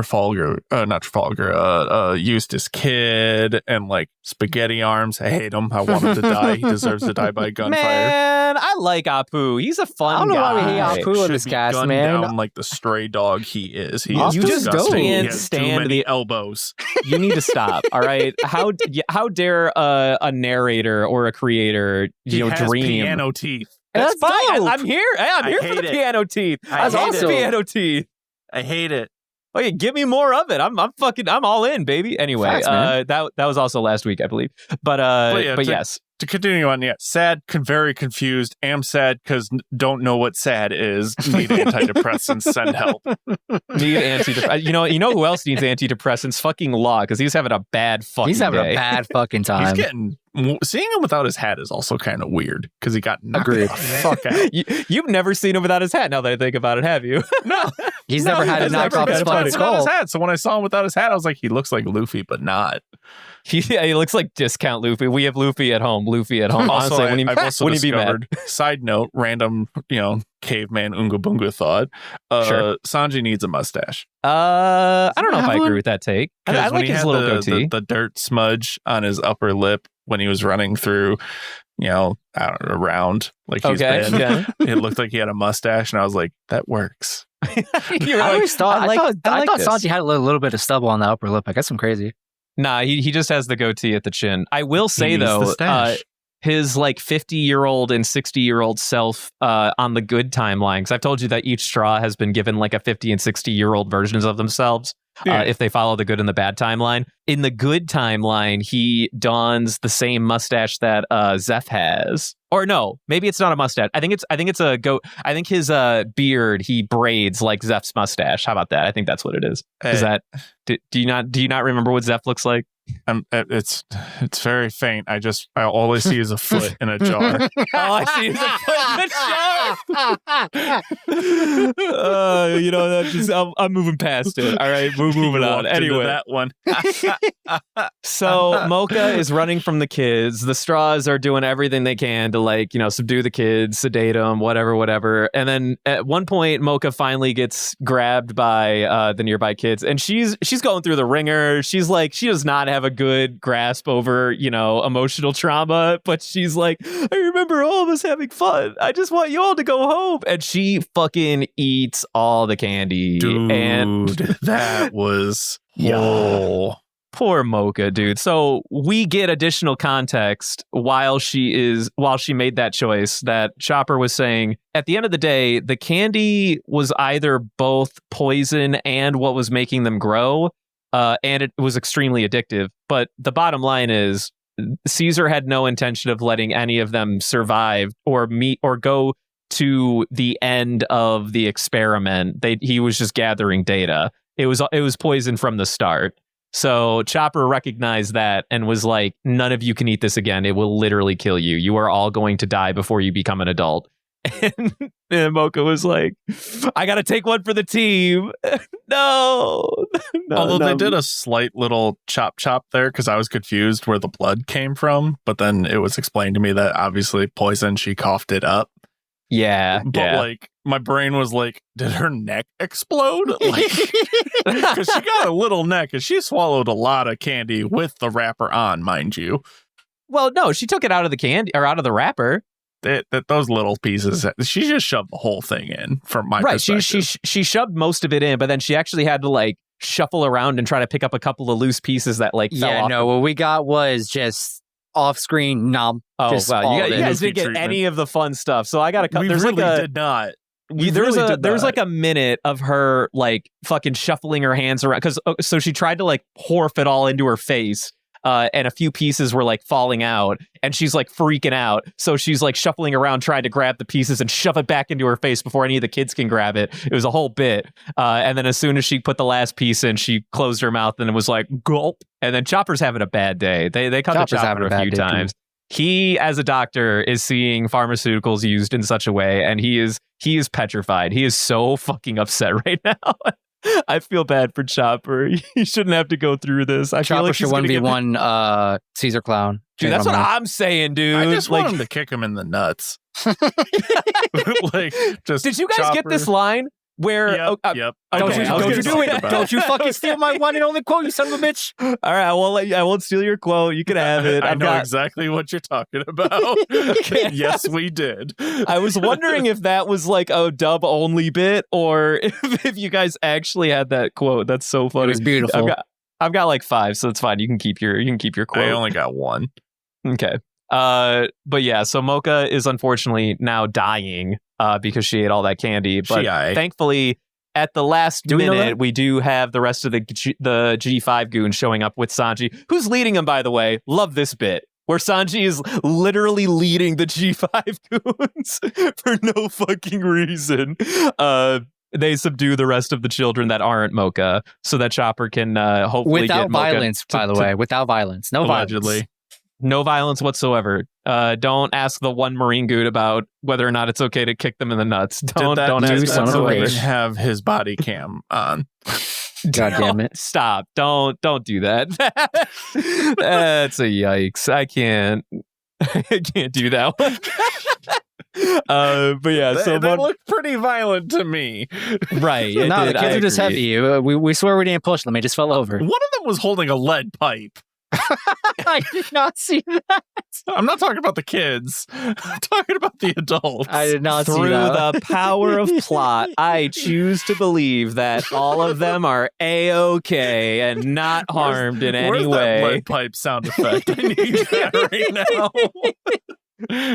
Eustace Kid and like Spaghetti Arms. I hate him. I want him to die. He deserves to die by gunfire. Man, I like Apu. He's a fun I don't know guy. why we hate Apu in Should this be cast, gunned man. down like the stray dog he is. He You is just disgusting. He can't has stand too many the- elbows. You need to stop. All right. How dare a narrator or a creator He has dream? piano teeth. That's That's fine. dope. I'm here. Hey, I'm I here for hate the it. piano teeth. I I hate love it. piano teeth. I hate it. Okay, give me more of it. I'm all in, baby. Anyway, Facts, man. that was also last week, I believe. But yes. To continue on, sad, very confused. Am sad because don't know what sad is. Need antidepressants. Send help. Need antidepressants. You know who else needs antidepressants? Fucking Law, because he's having a bad fucking He's having day. a bad fucking time. He's getting seeing him without his hat is also kind of weird because he got knocked Agreed. the fuck out. You've never seen him without his hat. Now that I think about it, have you? No, He's never had to he's knock never off his had fucking to without his skull. hat. So when I saw him without his hat, I was like, he looks like Luffy, but not. He looks like discount Luffy. We have Luffy at home. Luffy at home. Also, Honestly, I've also when he be mad. discovered. Side note, random, caveman Unga Bunga thought. Sure. Sanji needs a mustache. I don't know if I have agree one? with that take. I Because when like he his had little goatee. the dirt smudge on his upper lip when he was running through, I don't know, around like he's Okay, been. yeah. It looked like he had a mustache, and I was like, that works. You're I always thought, I I like thought this. Sanji had a little bit of stubble on the upper lip. I guess I'm crazy. Nah, he just has the goatee at the chin. I will say needs the though, stash. his like 50-year-old and 60-year-old self on the good timeline, because I've told you that each straw has been given like a 50 and 60-year-old versions of themselves. Yeah. If they follow the good and the bad timeline. In the good timeline, he dons the same mustache that Zeph has. Or no, maybe it's not a mustache. I think it's a goat. I think his beard he braids like Zeph's mustache. How about that? I think that's what it is. Is that do you not remember what Zeph looks like? It's very faint. All I see is a foot in a jar. All I see is a foot in the jar. I'm moving past it. All right, we're moving on. Walked into Anyway, that one. so Mocha is running from the kids. The straws are doing everything they can to subdue the kids, sedate them, whatever. And then at one point, Mocha finally gets grabbed by the nearby kids, and she's going through the ringer. She's like, she does not have a good grasp over emotional trauma, but she's like, I remember all of us having fun. I just want you all to go home, and she fucking eats all the candy. Dude, And that was poor Mocha, dude. So we get additional context while she made that choice that Chopper was saying. At the end of the day, the candy was either both poison and what was making them grow, and it was extremely addictive. But the bottom line is, Caesar had no intention of letting any of them survive or meet or go to the end of the experiment. He was just gathering data. It was poison from the start. So Chopper recognized that and was like, none of you can eat this again. It will literally kill you. You are all going to die before you become an adult. And Mocha was like, I gotta take one for the team. No. Although they did a slight little chop there because I was confused where the blood came from, but then it was explained to me that obviously poison, she coughed it up. Yeah. But like my brain was like, did her neck explode? Like, because she got a little neck and she swallowed a lot of candy with the wrapper on, mind you. Well, no, she took it out of the candy or out of the wrapper. Those little pieces, she just shoved the whole thing in from my perspective. She shoved most of it in, but then she actually had to like shuffle around and try to pick up a couple of loose pieces that like fell off. No, what we got was just off-screen nom. Oh, wow. You guys didn't get any of the fun stuff. So I got we there's really like did not. There's like a minute of her like fucking shuffling her hands around because so she tried to like horf it all into her face. And a few pieces were like falling out and she's like freaking out. So she's like shuffling around trying to grab the pieces and shove it back into her face before any of the kids can grab it. It was a whole bit. And then as soon as she put the last piece in, she closed her mouth and it was like gulp. And then Chopper's having a bad day. They cut to Chopper a few times. He, as a doctor, is seeing pharmaceuticals used in such a way, and he is petrified. He is so fucking upset right now. I feel bad for Chopper. He shouldn't have to go through this. I feel like should 1v1 Caesar Clown. Dude, that's what I'm saying, dude. I just want him to kick him in the nuts. Like, just did you guys get this line? Where yep. Don't you do it? Don't you fucking steal my one and only quote, you son of a bitch! All right, I won't steal your quote. You can have it. I know exactly what you're talking about. Okay. Yes, we did. I was wondering if that was like a dub only bit, or if you guys actually had that quote. That's so funny. It was beautiful. I've got like 5, so it's fine. You can keep your quote. I only got 1. Okay. But yeah, so Mocha is unfortunately now dying. Because she ate all that candy. But thankfully, at the last minute, we do have the rest of the G5 goons showing up with Sanji, who's leading them, by the way. Love this bit, where Sanji is literally leading the G5 goons for no fucking reason. They subdue the rest of the children that aren't Mocha, so that Chopper can hopefully without get Mocha violence, by the way. Without violence. No allegedly. violence. No violence whatsoever. Don't ask the one Marine Goot about whether or not it's okay to kick them in the nuts. Don't have his body cam on. God damn it! Stop! Don't do that. That's a yikes. I can't do that one. But yeah, so that looked pretty violent to me. Right? No, the kids are just heavy. We swear we didn't push them. They just fell over. One of them was holding a lead pipe. I did not see that. I'm not talking about the kids. I'm talking about the adults. I did not see that. Through the power of plot, I choose to believe that all of them are A-okay and not harmed in any way. Where's that lead pipe sound effect? I need that right now.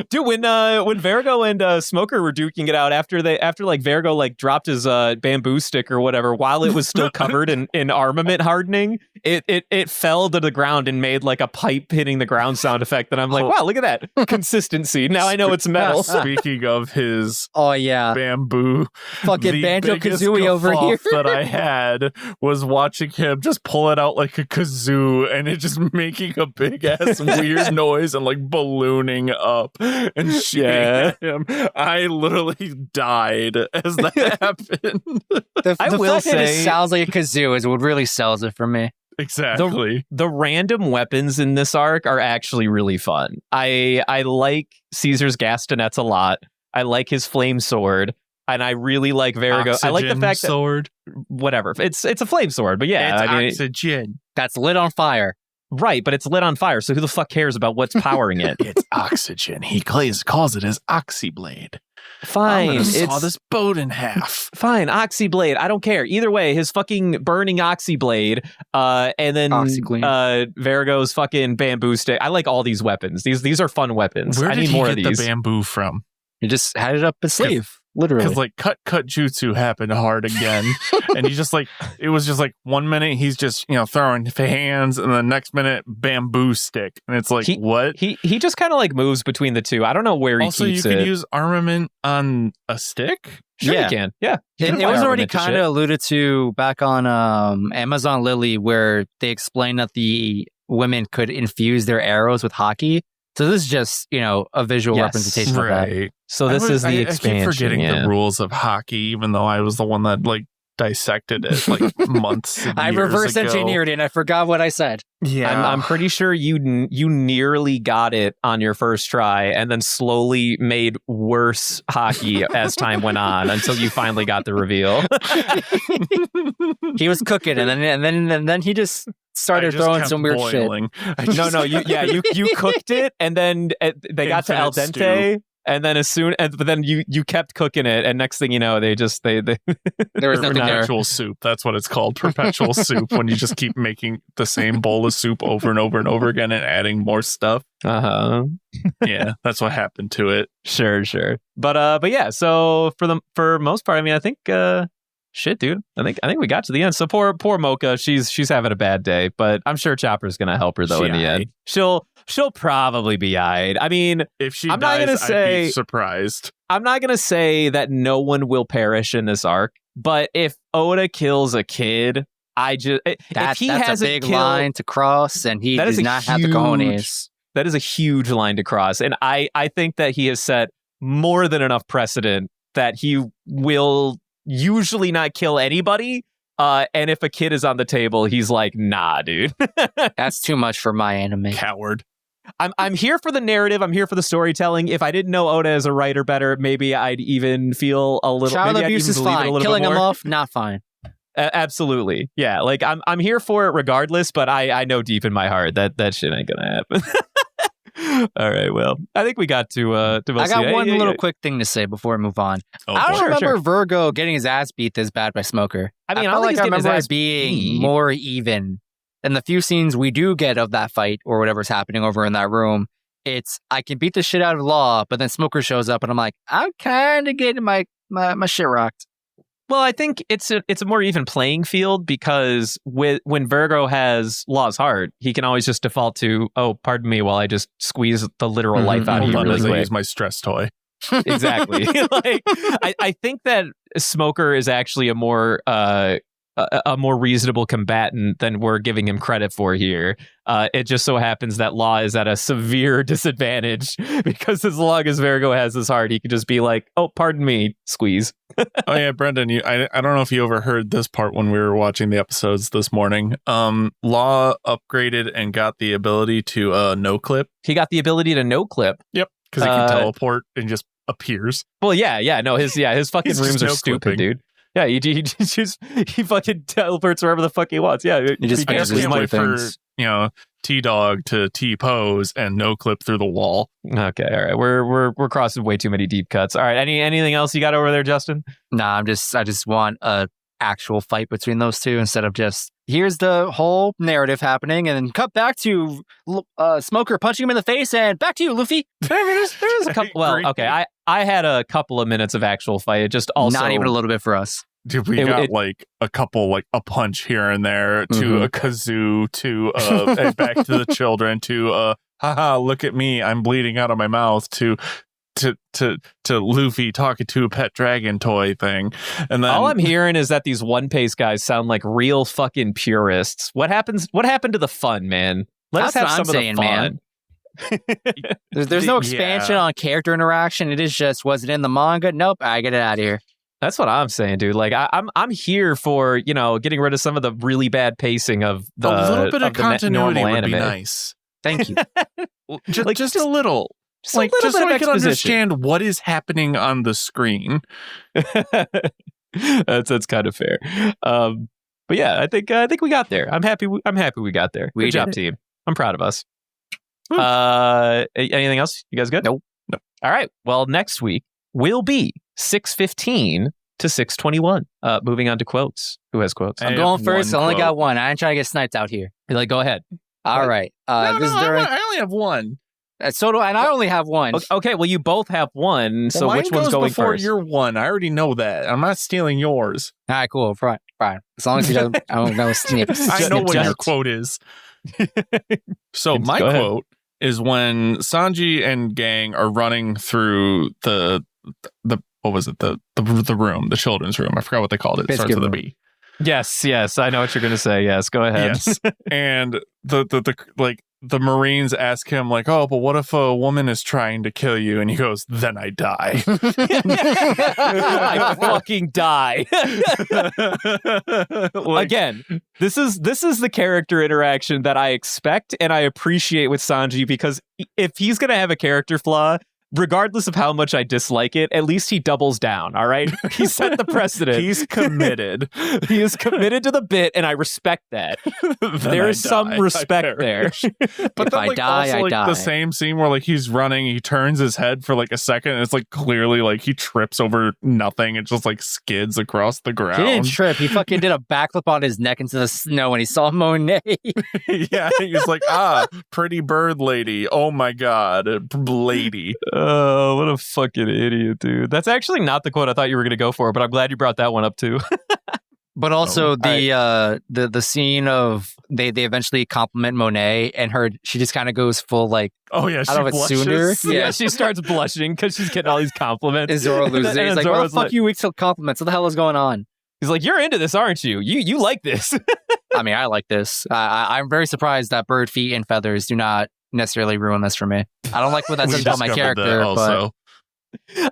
Dude, when Vergo and Smoker were duking it out after like Vergo like dropped his bamboo stick or whatever while it was still covered in armament hardening, it fell to the ground and made like a pipe hitting the ground sound effect. And I'm like, wow, look at that consistency. Now I know it's metal. Speaking of his bamboo, fucking Banjo-Kazooie over here that I had was watching him just pull it out like a kazoo and it just making a big ass weird noise and like ballooning up and shooting at him. I literally died as that happened. The fact that it sounds like a kazoo is what really sells it for me. Exactly. The random weapons in this arc are actually really fun. I like Caesar's Gastonets a lot. I like his flame sword. And I really like Vergo. I like the fact sword. Whatever. It's a flame sword, but yeah. It's oxygen. That's lit on fire. Right, but it's lit on fire, so who the fuck cares about what's powering it? It's oxygen. He calls it his oxyblade. Fine. I'm gonna saw this boat in half. Fine, oxyblade. I don't care. Either way, his fucking burning oxyblade, and then Vergo's fucking bamboo stick. I like all these weapons. These are fun weapons. Where I did need he more get of these. the bamboo from? He just had it up his sleeve. Literally. Because like cut jutsu happened hard again. And he just like, it was just like 1 minute he's just, throwing hands and the next minute bamboo stick. And it's like, what? He just kind of like moves between the two. I don't know where he keeps it. Also, you can use armament on a stick? Sure you can. Yeah. It was already kind of alluded to back on Amazon Lily where they explained that the women could infuse their arrows with Haki. So this is just, a visual representation of that. Right. So this is the expansion. I keep forgetting yeah. the rules of Haki, even though I was the one that dissected it months and I years reverse ago. engineered it and I forgot what I said. Yeah. I'm pretty sure you nearly got it on your first try and then slowly made worse Haki as time went on until you finally got the reveal. He was cooking and then he just started throwing some weird boiling. shit. No, you cooked it and then they got to al dente. And then but then you kept cooking it, and next thing you know, they there was nothing there. Perpetual soup. That's what it's called. Perpetual soup. When you just keep making the same bowl of soup over and over and over again and adding more stuff. Yeah, that's what happened to it. Sure. But yeah. So for most part, I mean, I think shit, dude. I think we got to the end. So poor Mocha. She's having a bad day, but I'm sure Chopper's gonna help her though in the end. She'll probably be eyed. I mean, if she I'm dies, not gonna say, I'd be surprised. I'm not gonna say that no one will perish in this arc, but if Oda kills a kid, if he that's a big line to cross, and he does not have the cojones. That is a huge line to cross, and I think that he has set more than enough precedent that he will usually not kill anybody. And if a kid is on the table, he's like, nah, dude. That's too much for my anime. Coward. I'm here for the narrative. I'm here for the storytelling. If I didn't know Oda as a writer better, maybe I'd even feel a little. Child abuse is fine. Killing him off, not fine. Absolutely, yeah. Like I'm here for it regardless. But I know deep in my heart that shit ain't gonna happen. All right, well, I think we got to I got one little quick thing to say before we move on. I don't remember Vergo getting his ass beat this bad by Smoker. I mean, I felt like I remember it being more even. And the few scenes we do get of that fight or whatever's happening over in that room, it's I can beat the shit out of Law, but then Smoker shows up and I'm like, I'm kind of getting my shit rocked. Well, I think it's a more even playing field because when Vergo has Law's heart, he can always just default to, oh, pardon me, while I just squeeze the literal life out of you really quick. I use my stress toy. Exactly. I think that Smoker is actually a more reasonable combatant than we're giving him credit for here. It just so happens that Law is at a severe disadvantage because as long as Vergo has his heart, he could just be like, oh, pardon me, squeeze. Oh yeah, Brendan, I don't know if you overheard this part when we were watching the episodes this morning. Law upgraded and got the ability to no clip. He got the ability to no clip. Yep, because he can teleport and just appears. Well, yeah, no, his fucking rooms are stupid, dude. Yeah, he fucking teleports wherever the fuck he wants. Yeah, he just I just can't wait for T-Dog to T-pose and no clip through the wall. Okay, all right. We're crossing way too many deep cuts. All right, anything else you got over there, Justin? Nah, I just want a actual fight between those two instead of just here's the whole narrative happening and then cut back to Smoker punching him in the face and back to you, Luffy. There's a couple. Well, okay, I had a couple of minutes of actual fight. It just also not even a little bit for us. Dude, we got like a couple, like a punch here and there to a kazoo to and back to the children to haha, look at me, I'm bleeding out of my mouth to Luffy talking to a pet dragon toy thing. And then all I'm hearing is that these One Piece guys sound like real fucking purists. What happened to the fun, man? Let's have some of the fun. Man. There's no expansion on character interaction. It is just, was it in the manga? Nope, I get it out of here. That's what I'm saying, dude. Like I'm here for, getting rid of some of the really bad pacing of the a little bit of continuity would anime. be nice. Thank you. just a little. Just so I can understand what is happening on the screen. That's kind of fair. But yeah, I think we got there. I'm happy we got there. Good job, team. I'm proud of us. Anything else? You guys good? Nope. All right. Well, next week will be 6:15 to 6:21. Moving on to quotes. Who has quotes? I'm going first. I only got one. I ain't trying to get sniped out here. You're like, go ahead. All right. I only have one. So do I, and I only have one. Okay, well, you both have one. So which one's going before first? Your one. I already know that. I'm not stealing yours. All right, cool. Fine. As long as you don't, I don't know snips. I know what your quote is. So my quote is when Sanji and gang are running through the what was it, the room, the children's room. I forgot what they called it. It starts with a B. Yes, I know what you're going to say. Yes, go ahead. Yes, and the the Marines ask him like, "Oh, but what if a woman is trying to kill you?" And he goes, "Then I die." I fucking die. Again, this is the character interaction that I expect and I appreciate with Sanji, because if he's gonna have a character flaw, regardless of how much I dislike it, at least he doubles down, all right? He set the precedent. He's committed. He is committed to the bit, and I respect that. There is some respect there. But If then, I like, die, also, I like, die. the same scene where, like, he's running, he turns his head for, like, a second, and it's, like, clearly, like, he trips over nothing. It just, like, skids across the ground. He didn't trip. He fucking did a backflip on his neck into the snow when he saw Monet. Yeah, he's like, pretty bird lady. Oh, my God. Lady. Oh, what a fucking idiot, dude. That's actually not the quote I thought you were going to go for, but I'm glad you brought that one up, too. But also right. the scene of they eventually compliment Monet and she just kind of goes full like, oh yeah, I don't know if it's Sunder. Yeah, she starts blushing because she's getting all these compliments. And Zoro loses it. He's like, "Well, fuck you, weak till compliments. What the hell is going on?" He's like, "You're into this, aren't you? You like this?" I mean, I like this. I'm very surprised that bird feet and feathers do not necessarily ruin this for me. I don't like what that says about my character, but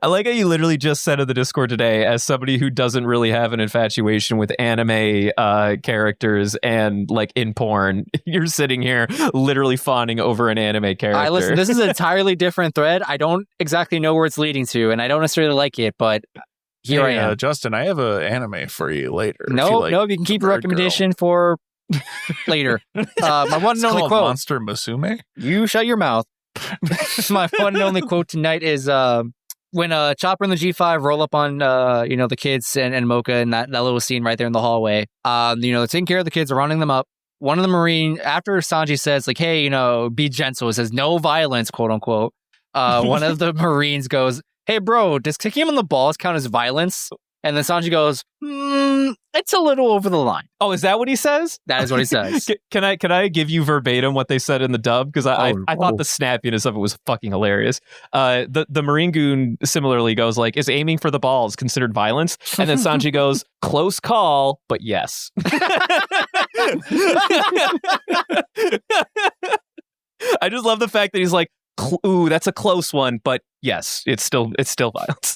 I like how you literally just said in the Discord today, as somebody who doesn't really have an infatuation with anime characters and like in porn, you're sitting here literally fawning over an anime character. Listen, this is an entirely different thread. I don't exactly know where it's leading to, and I don't necessarily like it, but here I am. Justin, I have an anime for you later. No, you can keep a recommendation for later. My one and only quote. Monster Musume? You shut your mouth. My one and only quote tonight is when Chopper and the G5 roll up on the kids and Mocha and that little scene right there in the hallway. They're taking care of the kids, they're running them up. One of the Marine, after Sanji says like, "Hey, be gentle," it says no violence, quote unquote. One of the Marines goes, "Hey bro, does kicking him in the balls count as violence?" And then Sanji goes, "It's a little over the line." Oh, is that what he says? That is what he says. Can I give you verbatim what they said in the dub? Because I thought the snappiness of it was fucking hilarious. The Marine Goon similarly goes like, "Is aiming for the balls considered violence?" And then Sanji goes, "Close call, but yes." I just love the fact that he's like, "Ooh, that's a close one, but yes, it's still violence."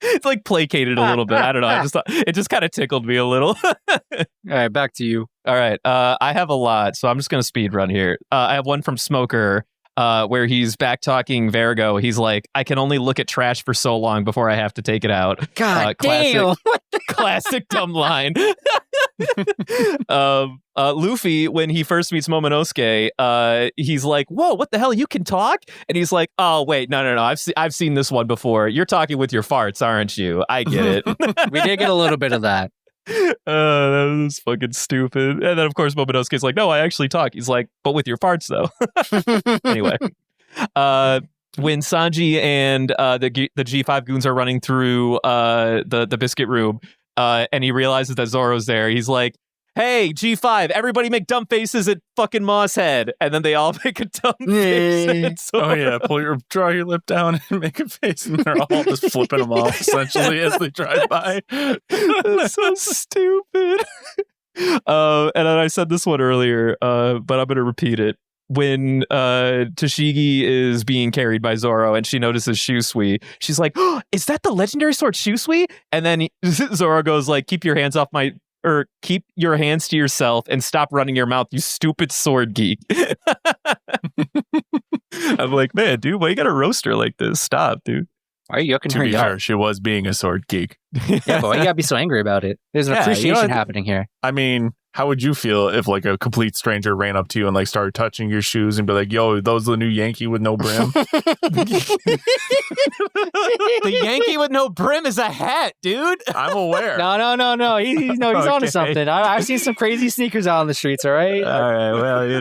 It's like placated a little bit. I don't know. I just thought it just kind of tickled me a little. All right, back to you. All right. I have a lot, so I'm just going to speed run here. I have one from Smoker where he's back talking Vergo. He's like, "I can only look at trash for so long before I have to take it out." God damn. Classic dumb line. Luffy, when he first meets Momonosuke, he's like, "Whoa, what the hell? You can talk?" And he's like, "Oh, wait, no. I've seen this one before. You're talking with your farts, aren't you? I get it." We did get a little bit of that. That was fucking stupid. And then, of course, Momonosuke's like, "No, I actually talk." He's like, "But with your farts, though." Anyway, when Sanji and the G5 goons are running through the biscuit room, and he realizes that Zoro's there, he's like, "Hey, G5, everybody make dumb faces at fucking Mosshead." And then they all make a dumb face at Zoro. Oh yeah, draw your lip down and make a face, and they're all just flipping them off essentially as they drive by. That's so stupid. And then I said this one earlier, but I'm going to repeat it. When Tashigi is being carried by Zoro and she notices Shusui, she's like, "Oh, is that the legendary sword Shusui?" And then Zoro goes like, keep your hands to yourself and stop running your mouth, you stupid sword geek." I'm like, man, dude, why you gotta roast her like this? Stop, dude. Why are you yucking To her be up? fair, she was being a sword geek. Yeah, but why you gotta be so angry about it? There's an appreciation happening here. I mean, how would you feel if like a complete stranger ran up to you and like started touching your shoes and be like, "Yo, those are the new Yankee with no brim"? The Yankee with no brim is a hat, dude. I'm aware. No. He's onto something. I've seen some crazy sneakers out on the streets. All right. All right. Well, Is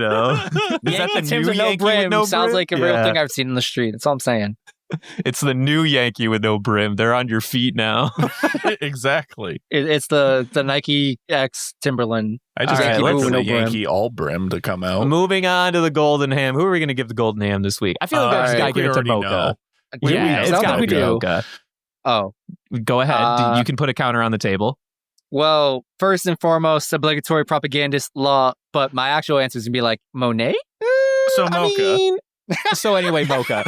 that the new Yankee with no brim? Sounds like a real thing I've seen in the street. That's all I'm saying. It's the new Yankee with no brim. They're on your feet now. Exactly. It's the Nike X Timberland. I just All right, can't wait for no the brim. Yankee all brim to come out. Moving on to the golden ham. Who are we going to give the golden ham this week? I feel like I just got to give it to Mocha. We It's know got to be do. Mocha. Oh, Go ahead. You can put a counter on the table. well, first and foremost, obligatory propagandist law, but my actual answer is going to be like, Monet? So Mocha. So anyway, Mocha.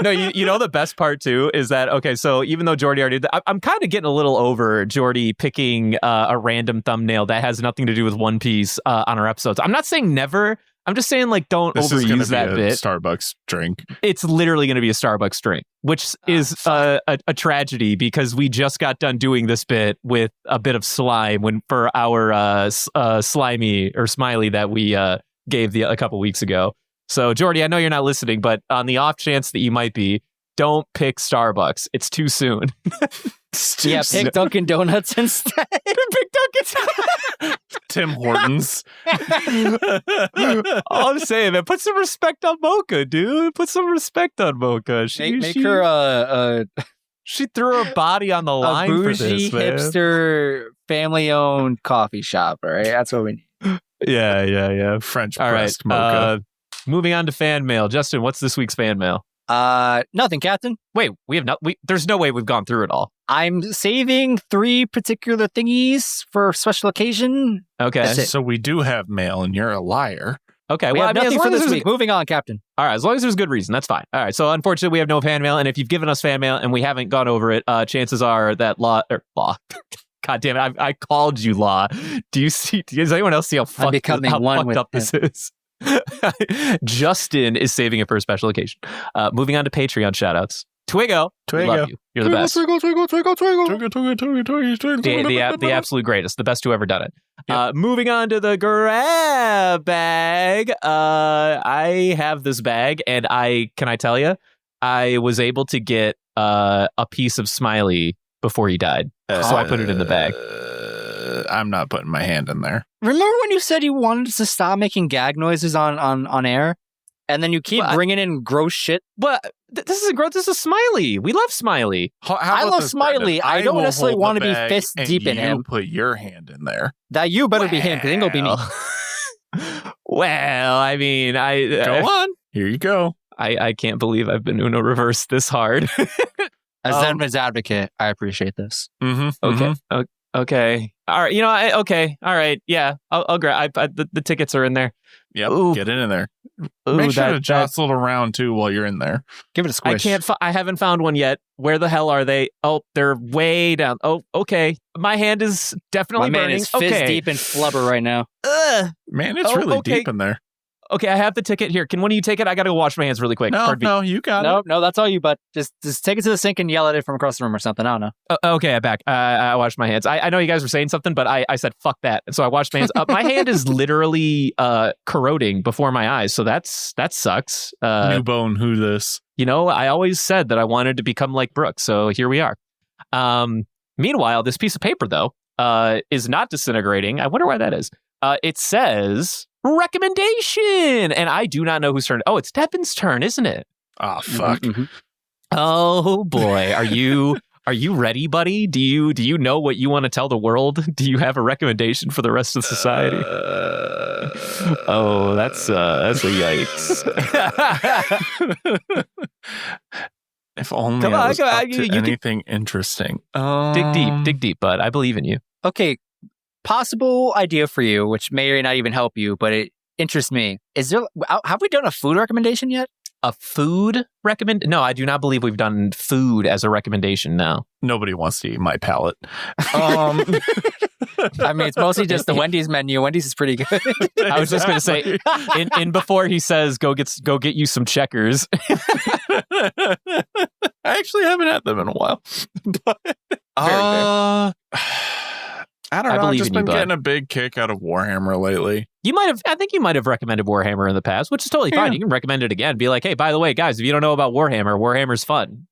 No, you know the best part too is that, okay, so even though Jordy already did that, I'm kind of getting a little over Jordy picking a random thumbnail that has nothing to do with One Piece on our episodes. I'm not saying never. I'm just saying, like, don't overuse that bit. Starbucks drink. It's literally going to be a Starbucks drink, which is a tragedy because we just got done doing this bit with a bit of slime for our slimy or smiley that we gave a couple weeks ago. So, Jordy, I know you're not listening, but on the off chance that you might be, don't pick Starbucks. It's too soon. Pick Dunkin' Donuts instead. Pick Dunkin'. Tim Hortons. All I'm saying, man, put some respect on Mocha, dude. Put some respect on Mocha. Make her she threw her body on the line a for this, man. hipster, family-owned coffee shop. All right, that's what we need. Yeah. French all pressed right. Mocha. Moving on to fan mail. Justin, what's this week's fan mail? Nothing, Captain. Wait, we have not. There's no way we've gone through it all. I'm saving 3 particular thingies for a special occasion. Okay. So we do have mail, and you're a liar. Okay. We Well, have I mean, nothing as for long as this there's week. Moving on, Captain. all right, as long as there's good reason, that's fine. All right. So unfortunately, we have no fan mail, and if you've given us fan mail and we haven't gone over it, chances are that law. God damn it! I called you Law. Does anyone else see how fucked up this is? Justin is saving it for a special occasion. Moving on to Patreon shoutouts. Twiggo, we love you. You're the best. The absolute greatest. The best who ever done it. Yep. Moving on to the grab bag. I have this bag, and can I tell you, I was able to get a piece of Smiley before he died, so I put it in the bag. I'm not putting my hand in there. Remember when you said you wanted us to stop making gag noises on air? And then you keep bringing in gross shit? But this isn't gross. This is Smiley. We love Smiley. I love Smiley. Brandon? I don't necessarily want to be fist deep in him. You put your hand in there. That you better be him, because it ain't gonna be me. Well, I mean, Go on. Here you go. I can't believe I've been Uno reversed this hard. As Edmund's advocate, I appreciate this. Okay. Okay. All right. Okay. All right. Yeah. I'll grab. The tickets are in there. Yep. Ooh. Get it in there. Ooh, Make sure to jostle around too while you're in there. Give it a squish. I haven't found one yet. Where the hell are they? Oh, they're way down. Oh, okay. My hand is definitely burning. My man is fizz deep in flubber right now. Man, it's really deep in there. Okay, I have the ticket here. Can one of you take it? I got to go wash my hands really quick. No, you got it. No, that's all you, but just take it to the sink and yell at it from across the room or something. I don't know. Okay, I'm back. I washed my hands. I know you guys were saying something, but I said, fuck that. And so I washed my hands. My hand is literally corroding before my eyes, so that sucks. New bone, who this? I always said that I wanted to become like Brooke, so here we are. Meanwhile, this piece of paper, though, is not disintegrating. I wonder why that is. It says... recommendation, and I do not know whose turn. Oh, it's Devin's turn, isn't it? Oh, fuck. Mm-hmm. Oh boy, are you ready, buddy? Do you know what you want to tell the world? Do you have a recommendation for the rest of society? Oh, that's a yikes. If only I was up to anything interesting. Dig deep, bud. I believe in you. Okay. Possible idea for you, which may or may not even help you, but it interests me. Have we done a food recommendation yet? A food recommend? No, I do not believe we've done food as a recommendation. No. Nobody wants to eat my palate. I mean, it's mostly just the Wendy's menu. Wendy's is pretty good. I was just going to say, in before he says, go get you some checkers. I actually haven't had them in a while. But, I don't know. I've just been getting a big kick out of Warhammer lately. I think you might have recommended Warhammer in the past, which is totally fine. You can recommend it again. Be like, hey, by the way, guys, if you don't know about Warhammer's fun.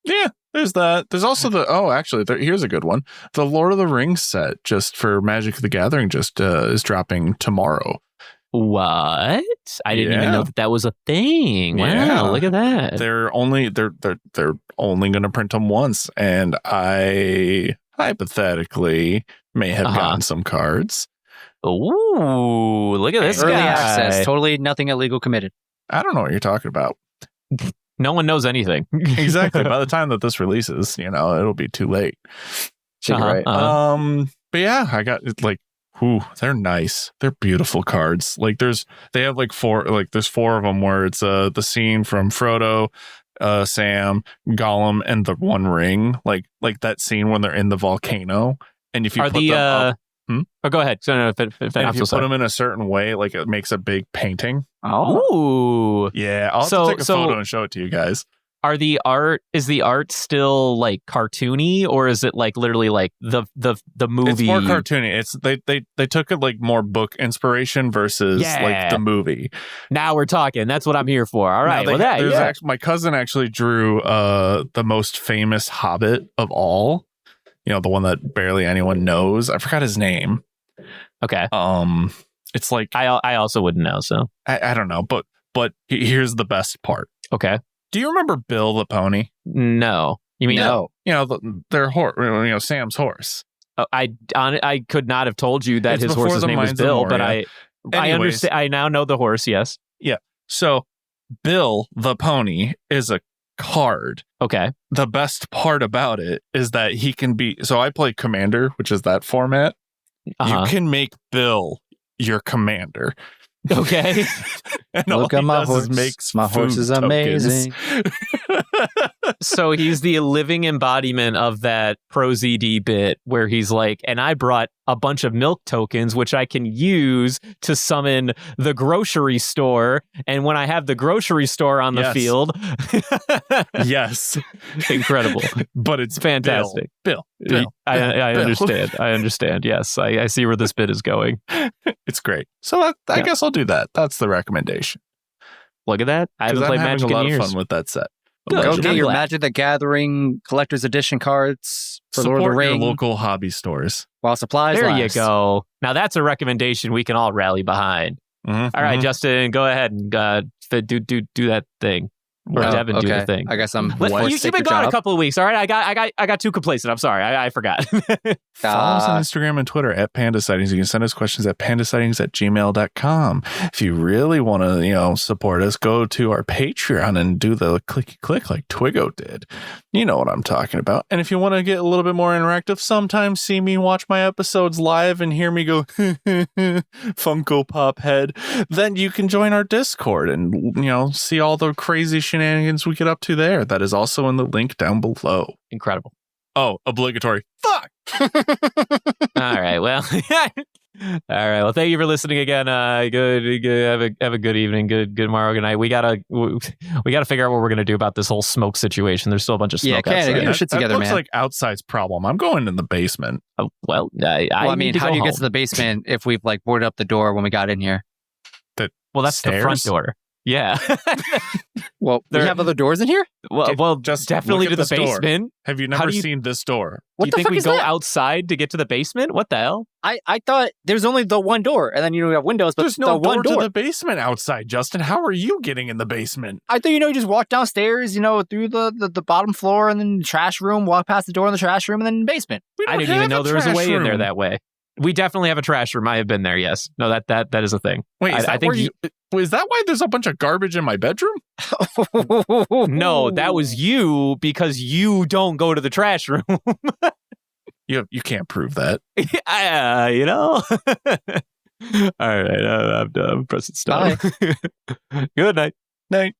Yeah, there's that. There's also here's a good one. The Lord of the Rings set just for Magic the Gathering just is dropping tomorrow. What? I didn't even know that was a thing. Wow, look at that. They're only going to print them once, and I hypothetically may have gotten some cards. Ooh, look at this early guy. Access, totally nothing illegal committed. I don't know what you're talking about. No one knows anything. Exactly. By the time that this releases, it'll be too late. Right. But yeah, I got Ooh, they're nice. They're beautiful cards. Like there's four of them where it's the scene from Frodo, Sam, Gollum, and the One Ring. Like that scene when they're in the volcano, and if you put them up, Oh, go ahead. So, no, if you put them in a certain way, like it makes a big painting. Oh, yeah. I'll have to take a photo and show it to you guys. Is the art still like cartoony, or is it like literally like the movie? It's more cartoony. It's they took it like more book inspiration versus like the movie. Now we're talking. That's what I'm here for. All right. My cousin actually drew the most famous Hobbit of all. You know, the one that barely anyone knows. I forgot his name. Okay. It's like I also wouldn't know. So I don't know, but here's the best part. Okay. Do you remember Bill the pony? No. You mean no? You know their horse. You know Sam's horse. I could not have told you that his horse's name was Bill, but I understand. I now know the horse. Yes. Yeah. So Bill the pony is a card. Okay. The best part about it is that he can be. So I play Commander, which is that format. You can make Bill your commander. Okay. And look at my horse. My horse is amazing. So he's the living embodiment of that ProZD bit where he's like, and I brought a bunch of milk tokens, which I can use to summon the grocery store. And when I have the grocery store on the field. Yes. Incredible. But it's fantastic. Bill. I understand. I understand. Yes. I see where this bit is going. It's great. So I guess I'll do that. That's the recommendation. Look at that. I haven't played Magic in years. I'm having a lot of fun with that set. Go get your Magic the Gathering Collector's Edition cards for Lord of the Rings. Your local hobby stores while supplies last. There you go. Now that's a recommendation we can all rally behind. All right, Justin, go ahead and do that thing. Or Devin, do the thing. I guess I'm. You've been gone a couple of weeks. All right, I got too complacent. I'm sorry. I forgot. Follow us on Instagram and Twitter at Panda Sightings. You can send us questions at pandasightings@gmail.com. If you really want to, support us, go to our Patreon and do the clicky click like Twiggo did. You know what I'm talking about. And if you want to get a little bit more interactive, sometimes see me watch my episodes live and hear me go Funko Pop head, then you can join our Discord and see all the crazy shenanigans we get up to there. That is also in the link down below. Incredible. Oh, obligatory. Fuck. All right. Well. All right. Well, thank you for listening again. Good. Have a good evening. Good tomorrow. Good night. We gotta figure out what we're gonna do about this whole smoke situation. There's still a bunch of smoke outside. Get your shit together, man. Looks like outside's problem. I'm going in the basement. I mean, how do you get to the basement if we've boarded up the door when we got in here? That's stairs? The front door. Yeah. Well, we have other doors in here? Well, just definitely to the basement. Door. Have you never seen this door? Do you think we go outside to get to the basement? What the hell? I thought there's only the one door, and then you have windows, but there's no door to the basement outside, Justin. How are you getting in the basement? I thought you just walk downstairs, through the bottom floor, and then the trash room, walk past the door in the trash room, and then basement. I didn't even know there was a way in there that way. We definitely have a trash room. I have been there. Yes. No, that is a thing. Wait, is that why there's a bunch of garbage in my bedroom? No, that was you because you don't go to the trash room. You can't prove that. All right, I'm done. Pressing stop. Bye. Good night. Night.